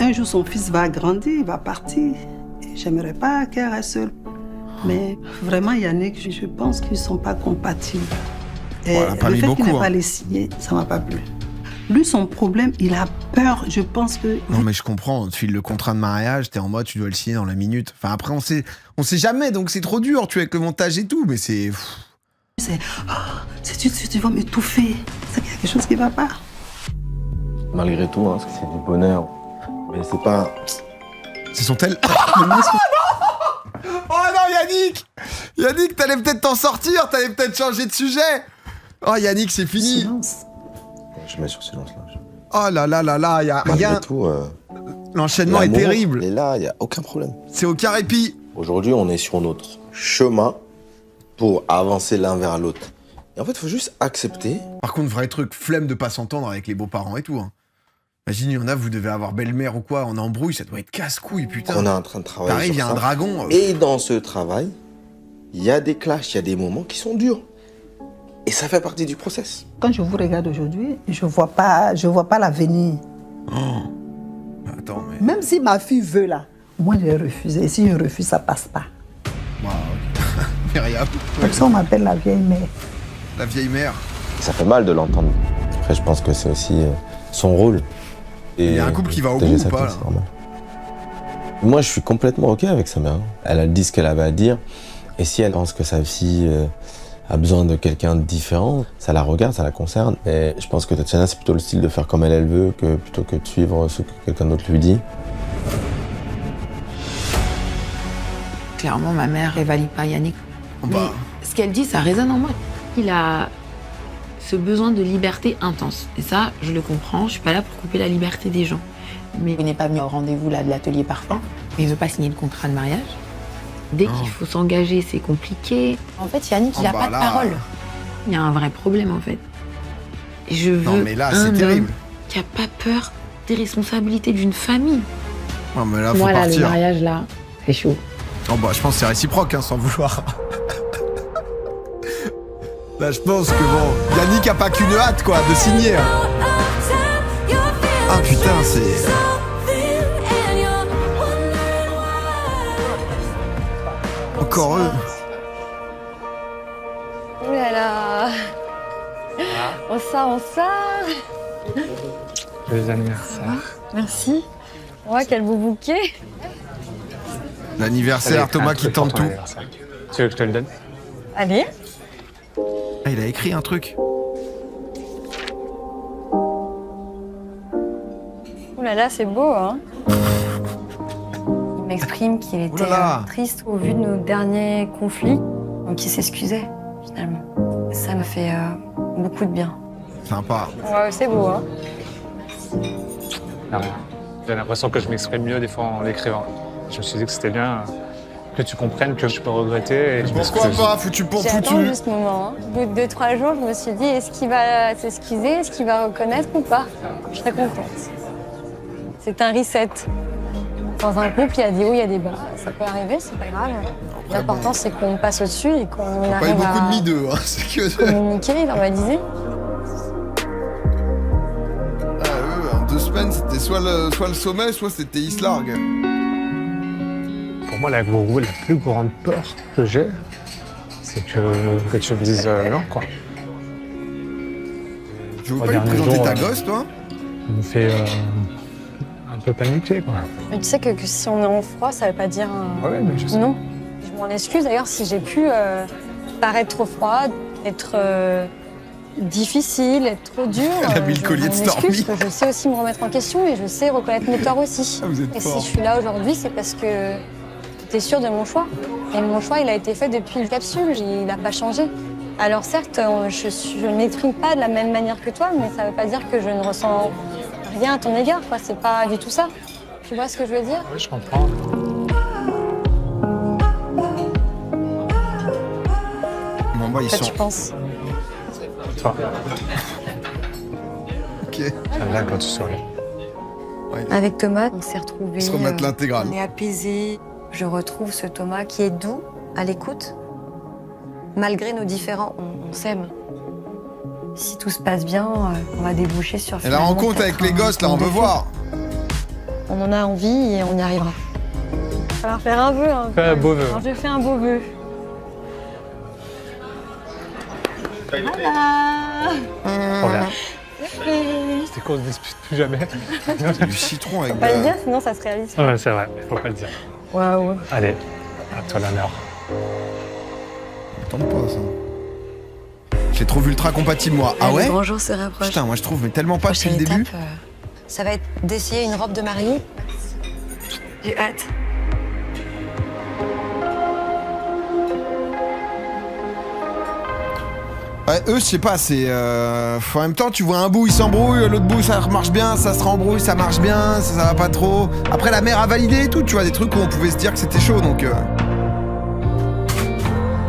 Un jour, son fils va grandir, il va partir. Et j'aimerais pas qu'elle reste seule. Mais vraiment, Yannick, je pense qu'ils ne sont pas compatibles. Et le fait qu'il n'ait pas les signer, ça ne m'a pas plu. Lui, son problème, il a peur, je pense que... Non, mais je comprends. Tu files le contrat de mariage, t'es en mode, tu dois le signer dans la minute. Enfin, après, on sait jamais, donc c'est trop dur, tu vois, avec le montage et tout, mais c'est... tu vas m'étouffer. C'est quelque chose qui va pas. Malgré tout, hein, parce que c'est du bonheur. Mais c'est pas... Ce sont-elles... Oh non, Yannick! Yannick, t'allais peut-être t'en sortir, t'allais peut-être changer de sujet. Oh, Yannick, c'est fini. Silence. Je mets sur silence, là. Oh là là là là, y a rien... Malgré tout... L'enchaînement est terrible. Et là, y a aucun problème. C'est aucun répit. Aujourd'hui, on est sur notre chemin pour avancer l'un vers l'autre. Et en fait, il faut juste accepter. Par contre, vrai truc, flemme de pas s'entendre avec les beaux-parents et tout. Hein. Imagine, il y en a, vous devez avoir belle-mère ou quoi, en embrouille, ça doit être casse-couille, putain. On est en train de travailler. T'arrives, il y a un dragon. Et dans ce travail, il y a des clashs, il y a des moments qui sont durs. Et ça fait partie du process. Quand je vous regarde aujourd'hui, je vois pas l'avenir. Oh. Attends, mais... Même si ma fille veut, là, moi, j'ai refusé. Et si je refuse, ça passe pas. Wow, ok. Myriam. Comme ça, on m'appelle la vieille mère. La vieille mère. Ça fait mal de l'entendre. Après, je pense que c'est aussi son rôle. Et il y a un couple qui va au bout ou pas, là? Moi, je suis complètement OK avec sa mère. Elle a dit ce qu'elle avait à dire. Et si elle pense que sa fille a besoin de quelqu'un de différent, ça la regarde, ça la concerne. Et je pense que Tatiana, c'est plutôt le style de faire comme elle veut, plutôt que de suivre ce que quelqu'un d'autre lui dit. Clairement, ma mère, elle valide pas Yannick. Mais ce qu'elle dit, ça résonne en moi. Il a ce besoin de liberté intense. Et ça, je le comprends. Je suis pas là pour couper la liberté des gens. Mais il n'est pas venu au rendez-vous là de l'atelier parfum. Mais il veut pas signer le contrat de mariage. Dès qu'il faut s'engager, c'est compliqué. En fait, Yannick, il a pas de parole. Il y a un vrai problème, en fait. Et je veux mais là, c'est terrible. Qui a pas peur des responsabilités d'une famille. Non, mais là, faut moi, là, partir. le mariage, là, c'est chaud. Oh, bah, je pense que c'est réciproque, hein, sans vouloir. Là, je pense que bon, Yannick a pas qu'une hâte, quoi, de signer. Ah putain, c'est... Encore eux. Oh là là. On sort. Joyeux anniversaire. Merci. Ouais, quel beau bouquet. L'anniversaire, Thomas qui tente tout. Tu veux que je te le donne? Allez. Ah, il a écrit un truc. Oh là là, c'est beau, hein. Il m'exprime qu'il était triste au vu de nos derniers conflits, donc il s'excusait, finalement. Ça me fait beaucoup de bien. Sympa. Ouais, c'est beau, hein. Non, j'ai l'impression que je m'exprime mieux des fois en l'écrivant. Je me suis dit que c'était bien que tu comprennes que je peux regretter. Et pourquoi pas, foutu pour foutu. J'ai attendu ce moment. Hein. Au bout de 2-3 jours, je me suis dit, est-ce qu'il va s'excuser, est-ce qu'il va reconnaître ou pas? Je serais contente. C'est un reset. Dans un couple, il y a des hauts, il y a des bas. Ça peut arriver, c'est pas grave. L'important, c'est qu'on passe au-dessus et qu'on arrive beaucoup à de mideux, hein. C'est que... communiquer, normaliser. En 2 semaines, c'était soit le sommet, soit c'était Islargue. Pour moi, la plus grande peur que j'ai, c'est que tu me dises non, quoi. Tu veux pas lui présenter ta gosse, toi? Ça me fait un peu paniquer, quoi. Mais tu sais que si on est en froid, ça veut pas dire ouais, mais je sais. non. Je m'en excuse d'ailleurs si j'ai pu paraître trop froide, être difficile, être trop dure. Elle a mis le collier de Stormy. Je sais aussi me remettre en question et je sais reconnaître mes torts aussi. Et si je suis là aujourd'hui, c'est parce que j'étais sûre de mon choix. Et mon choix, il a été fait depuis le capsule, il n'a pas changé. Alors certes, je ne m'exprime pas de la même manière que toi, mais ça ne veut pas dire que je ne ressens rien à ton égard. C'est pas du tout ça. Tu vois ce que je veux dire? Oui, je comprends. Bon, moi, ils sont... tu penses? Toi. Ok. J'aime bien quand tu souris. Ouais. Avec Thomas, on s'est retrouvés. Se remettre l'intégrale. On est apaisés. Je retrouve ce Thomas qui est doux, à l'écoute. Malgré nos différends, on s'aime. Si tout se passe bien, on va déboucher sur... Et la rencontre avec les gosses, là, on veut voir. On en a envie et on y arrivera. Ça va faire un vœu. Fais un beau vœu. Alors, je fais un beau vœu. Voilà. Regarde. C'était qu'on se dispute plus jamais. C'est du citron avec... Faut pas le dire, sinon ça se réalise. Ouais, c'est vrai, faut pas le dire. Waouh. Allez, à toi l'honneur. Attends pas, ça. J'ai trop ultra compatible, moi. Ah ouais? Le grand jour se rapproche. Putain, moi je trouve, mais tellement pas depuis le début. Ça va être d'essayer une robe de mariée. J'ai hâte. Ouais, eux, je sais pas, c'est... En même temps, tu vois un bout, il s'embrouille, l'autre bout, ça marche bien, ça se rembrouille, ça marche bien, ça va pas trop. Après, la mère a validé et tout, tu vois, des trucs où on pouvait se dire que c'était chaud, donc...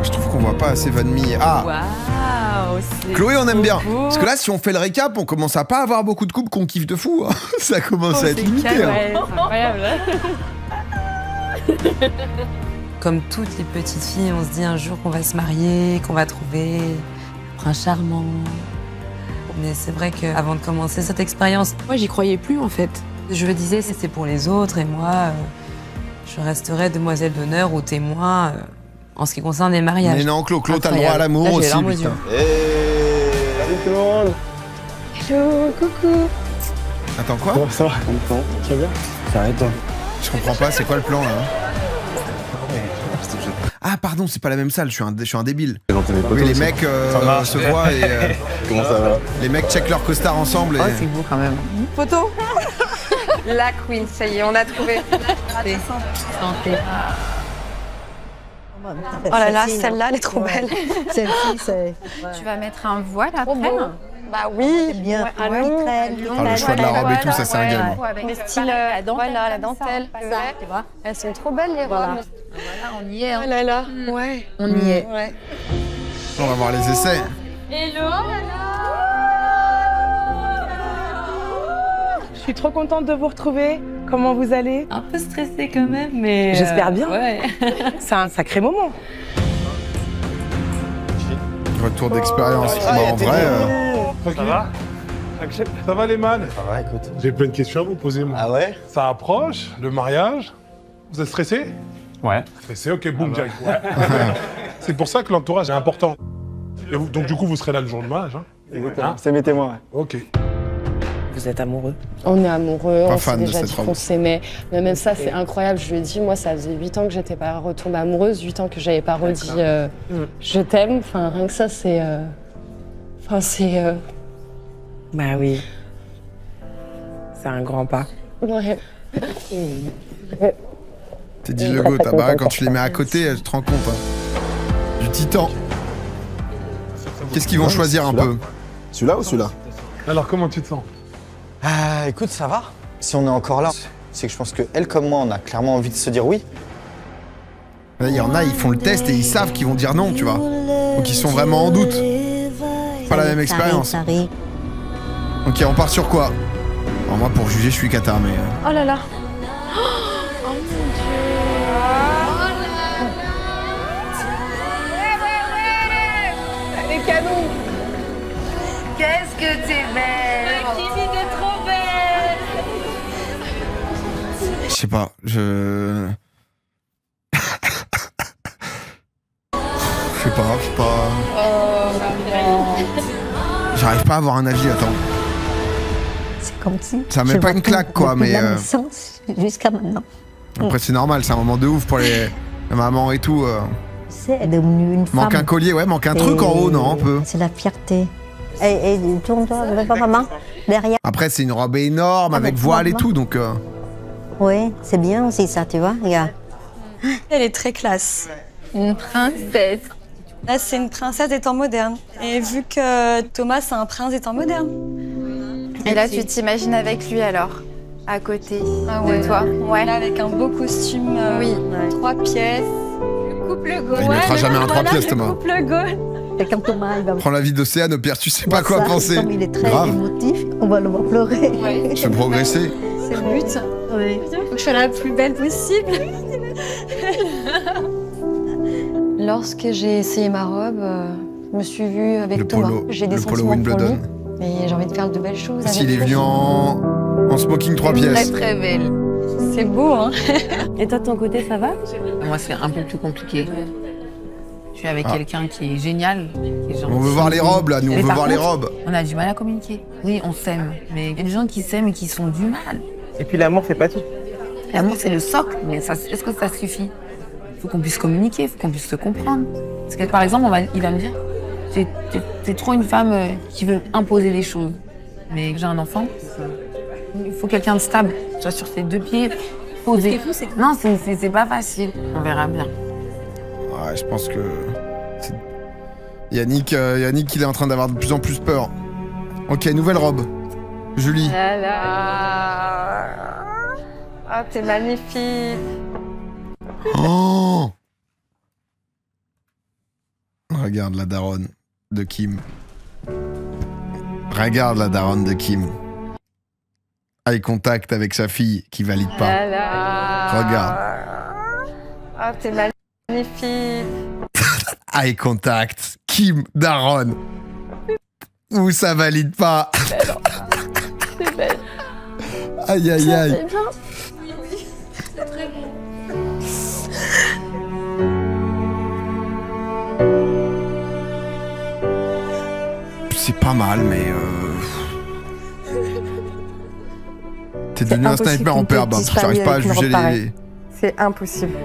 Je trouve qu'on voit pas assez Vanmi. Ah Waouh, Chloé, on aime bien. Parce que là, si on fait le récap, on commence à pas avoir beaucoup de couples qu'on kiffe de fou. Hein. Ça commence à être limité. Ouais, c'est incroyable. Comme toutes les petites filles, on se dit un jour qu'on va se marier, qu'on va trouver un prince charmant. Mais c'est vrai qu'avant de commencer cette expérience, moi, j'y croyais plus, en fait. Je me disais, c'est pour les autres, et moi, je resterai demoiselle d'honneur ou témoin en ce qui concerne les mariages. Mais non, Claude, t'as le droit à l'amour aussi, putain. Salut tout le monde. Hello, coucou. Attends, quoi? Bon, ça va. Tu vas bien? Ça va, toi? Je comprends pas, c'est quoi le plan, là? Ah, pardon, c'est pas la même salle, je suis un débile. Oui, les mecs se voient et... Comment ça va? Les mecs checkent leur costard ensemble et... Oh, c'est beau quand même. Photo. La queen, ça y est, on a trouvé. Santé. Oh là là, celle-là, elle est trop belle. Celle-ci, c'est... Tu vas mettre un voile après? Bah oui, bien. Ouais, Ah, le choix de la robe et tout, ça c'est un game. Les styles, voilà, la dentelle, tu vois. Elles sont trop belles les robes. Voilà, on y est. Hein. Oh là là, ouais. On y est. Ouais. On va voir les essais. Hello. Je suis trop contente de vous retrouver. Comment vous allez? Un peu stressée quand même, mais... J'espère bien. Ouais. C'est un sacré moment. Retour d'expérience. En vrai... Ça va? Ça va les man? Ça va, écoute. J'ai plein de questions à vous poser, moi. Ah ouais? Ça approche, le mariage. Vous êtes stressé? Ouais. Stressé, ok, boum, direct. Ouais. C'est pour ça que l'entourage est important. Et vous, donc du coup, vous serez là le jour du mariage, hein? Exactement. C'est mes témoins, ouais. Ok. Vous êtes amoureux? On est amoureux, Pas on fan s'est de déjà cette dit robe. qu'on s'aimait. Mais même ça, c'est incroyable. Je lui ai dit, moi, ça faisait 8 ans que j'étais pas retombée amoureuse, 8 ans que j'avais pas redit je t'aime. Enfin, rien que ça, c'est... Enfin, c'est... Bah oui. C'est un grand pas. Ouais. T'es dit le go, bah, quand tu les mets à côté, tu te rends compte. Hein. Du titan. Qu'est-ce qu'ils vont choisir un peu? Celui-là ou celui-là? Alors, comment tu te sens? Écoute, ça va. Si on est encore là, c'est que je pense que elle comme moi, on a clairement envie de se dire oui. Il y en a, ils font le test et ils savent qu'ils vont dire non, tu vois. Donc ils sont vraiment en doute. Pas la même expérience. Ok, on part sur quoi? Alors moi, pour juger, je suis cata, mais... Oh là là. Oh mon Dieu. Elle est canon. Qu'est-ce que t'es belle! Kimi, t'es trop belle. Je sais pas, je sais pas... J'arrive pas à avoir un avis, attends. C'est comme si. Ça met pas une claque, quoi, mais... La naissance jusqu'à maintenant. Après, c'est normal, c'est un moment de ouf pour les mamans et tout. Elle est devenue une femme. Manque un collier, ouais, manque un truc en haut, non, un peu. C'est la fierté. Et tourne-toi, ne pas maman, derrière. Après, c'est une robe énorme, avec voile et tout, donc... Oui, c'est bien aussi ça, tu vois, regarde. Elle est très classe. Une princesse. Là, c'est une princesse des temps modernes. Et vu que Thomas, c'est un prince des temps modernes. Et là, tu t'imagines avec lui alors, à côté de toi? Ouais. Là, avec un beau costume, oui. 3 pièces. Le couple Gaulle. Il mettra jamais un 3 pièces, Thomas. Le couple Gaulle. Et quand Thomas, il va... Prends la vie d'Océane, au pire, tu sais pas quoi penser. Comme il est très Grave. émotif, on va le voir pleurer. Je fais progresser. C'est le but. Oui. Faut que je sois la plus belle possible. Lorsque j'ai essayé ma robe, je me suis vue avec Le Thomas. polo, J'ai des le polo sentiments pour lui. Wimbledon. Et j'ai envie de faire de belles choses. S'il avec est lui. venu en smoking 3 pièces. Très très belle. C'est beau, hein. Et toi, de ton côté, ça va? Moi, c'est un peu plus compliqué. Je suis avec quelqu'un qui est génial. Qui est gentil. On veut voir les robes, là, nous, on Mais veut par voir les contre, robes. On a du mal à communiquer. Oui, on s'aime, mais il y a des gens qui s'aiment et qui sont du mal. Et puis l'amour fait pas tout. L'amour, c'est le socle, mais est-ce que ça suffit? Il faut qu'on puisse communiquer, il faut qu'on puisse se comprendre. Parce que, par exemple, il va me dire, t'es trop une femme qui veut imposer les choses. Mais j'ai un enfant, il faut quelqu'un de stable, tu vois, sur ses 2 pieds, posé. Non, c'est pas facile. On verra bien. Ouais, je pense que... Yannick, il est en train d'avoir de plus en plus peur. Ok, nouvelle robe. Julie. Ah, t'es magnifique. Oh, regarde la daronne de Kim. Regarde la daronne de Kim. Eye contact avec sa fille qui valide pas. Regarde. Ah, t'es magnifique. Eye contact. Kim, daronne. Ou ça valide pas. C'est belle. Aïe aïe aïe. C'est bien. Oui, c'est très beau. C'est pas mal, mais t'es devenu un sniper en perbe, hein, j'arrive pas à juger les... C'est impossible.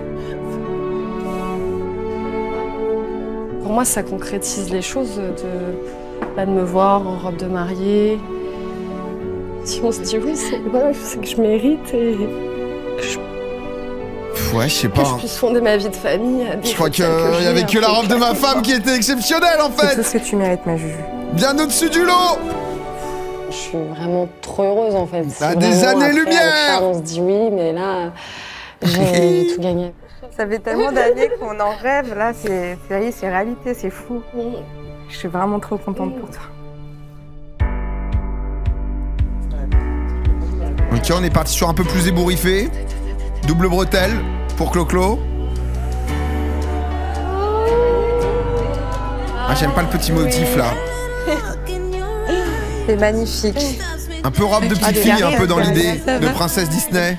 Pour moi, ça concrétise les choses de me voir en robe de mariée. Si on se dit oui, c'est que je mérite et Ouais, je sais que pas. je puisse fonder ma vie de famille. Je crois qu'il y avait que la robe de ma femme qui était exceptionnelle en fait. C'est tout ce que tu mérites, ma Juju. Bien au-dessus du lot. Je suis vraiment trop heureuse en fait. À des années-lumière. On se dit oui, mais là, j'ai tout gagné. Ça fait tellement d'années qu'on en rêve, là, c'est réalité, c'est fou. Je suis vraiment trop contente pour toi. Ok, on est parti sur un peu plus ébouriffé. Double bretelle pour Clo-Clo. Ah, j'aime pas le petit motif là. C'est magnifique. Un peu robe de petite fille, un peu dans l'idée de princesse Disney.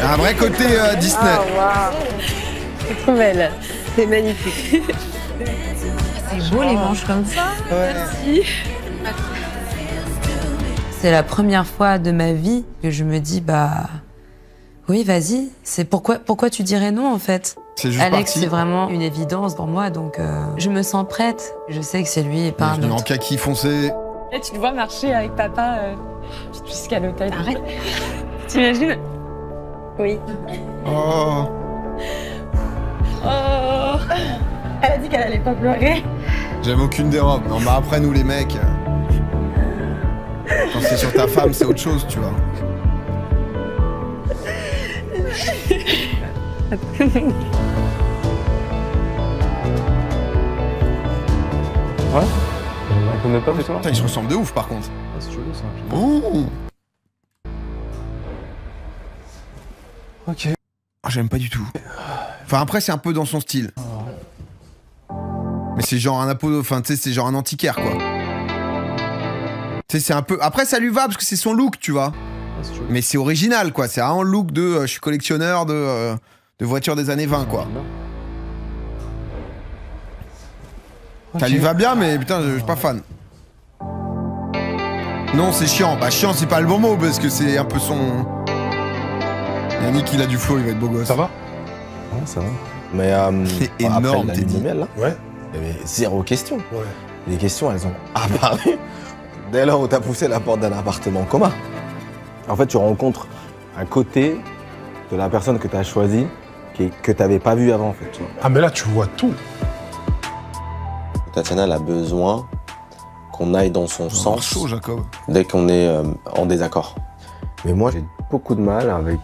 Un vrai côté Disney. C'est trop belle. C'est magnifique. C'est beau les manches comme ça. Merci. C'est la première fois de ma vie que je me dis bah oui vas-y. C'est pourquoi tu dirais non en fait. C'est juste Alex parti. c'est vraiment une évidence pour moi donc je me sens prête. Je sais que c'est lui et pas un En autre. kaki foncé. Là, tu le vois marcher avec papa jusqu'à l'hôtel. Arrête. T'imagines? Oui. Oh. Oh. Elle a dit qu'elle allait pas pleurer. J'aime aucune des robes. Non, bah après nous les mecs. Quand c'est sur ta femme, c'est autre chose, tu vois. Ouais. On connaît pas, mais toi. Putain, ils se ressemblent de ouf par contre. C'est joli ça. Ouh. Ok. Ah, j'aime pas du tout. Enfin après c'est un peu dans son style. Mais c'est genre un Apollo, enfin tu sais c'est genre un antiquaire quoi. Tu sais c'est un peu... Après ça lui va parce que c'est son look tu vois. Mais c'est original quoi, c'est vraiment le look de je suis collectionneur de voitures des années 20 quoi. Ça lui va bien mais putain je suis pas fan. Non c'est chiant, bah chiant c'est pas le bon mot parce que c'est un peu son... Yannick il a du flow, il va être beau gosse. Ça va? Ouais, ça va. Mais c'est énorme, après la t'es lune dit. de miel, là, Ouais. il y avait zéro question. Ouais. Les questions, elles ont apparu dès lors où t'as poussé la porte d'un appartement commun. En fait, tu rencontres un côté de la personne que t'as choisie que t'avais pas vu avant, en fait. Tu vois. Ah, mais là, tu vois tout. Tatiana, elle a besoin qu'on aille dans son sens chaud, Jacob. dès qu'on est en désaccord. Mais moi, j'ai beaucoup de mal avec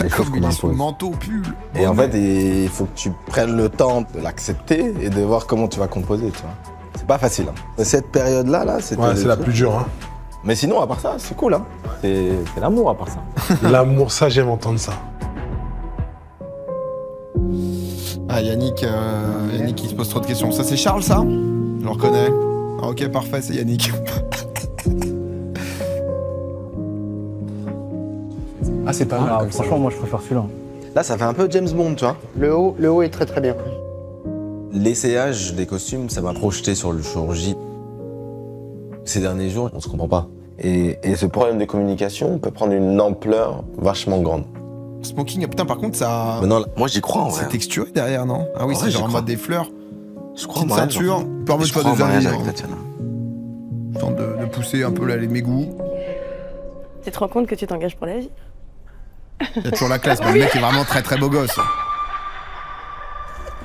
les choses qu'on il est sous le m'impose. manteau, pull. Et en fait, il faut que tu prennes le temps de l'accepter et de voir comment tu vas composer, tu vois. C'est pas facile. Hein. Cette période-là, c'était... Ouais, c'est la plus dure. Hein. Mais sinon, à part ça, c'est cool. Hein. C'est l'amour, à part ça. L'amour, ça, j'aime entendre ça. Ah, Yannick, Yannick, il se pose trop de questions. Ça, c'est Charles, ça? Je le reconnais. Ah, ok, parfait, c'est Yannick. Ah, c'est pas mal. Franchement, moi, je préfère celui-là. Là, ça fait un peu James Bond, tu vois. Le haut est très très bien. L'essayage des costumes, ça m'a projeté sur le jour J. Ces derniers jours, on se comprend pas. Et ce problème de communication peut prendre une ampleur vachement grande. Smoking, putain, par contre, ça... Maintenant, moi, j'y crois, en vrai. C'est texturé derrière, non? Ah oui, Ouais, c'est j'y genre en crois. mode des fleurs. Je crois en Petite mariage, ceinture. en fait. Permets-toi Je crois en des mariage années. avec Tatiana. Tente de pousser un peu là, les mégots. Tu te rends compte que tu t'engages pour la vie? Il y a toujours la classe, mais le mec est vraiment très très beau gosse.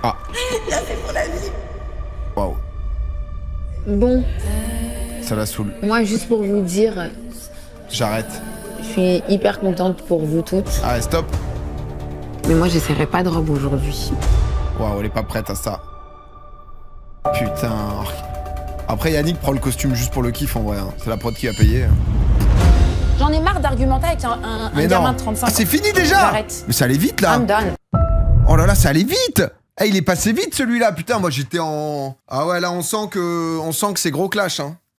Ah. Il a fait pour la vie. Waouh. Bon, Ça la saoule. moi, juste pour vous dire, J'arrête. je suis hyper contente pour vous toutes. Ah, stop. Mais moi, j'essaierai pas de robe aujourd'hui. Waouh, elle est pas prête à ça. Putain. Après, Yannick prend le costume juste pour le kiff en vrai. Hein. C'est la prod qui a payé. J'en ai marre d'argumenter avec un Mais gamin non. de 35 ans. Ah, c'est fini déjà. J'arrête. Mais ça allait vite là. I'm done. Oh là là, ça allait vite. Eh, il est passé vite celui-là. Putain, moi j'étais en... Ah ouais, là on sent que c'est gros clash. Hein.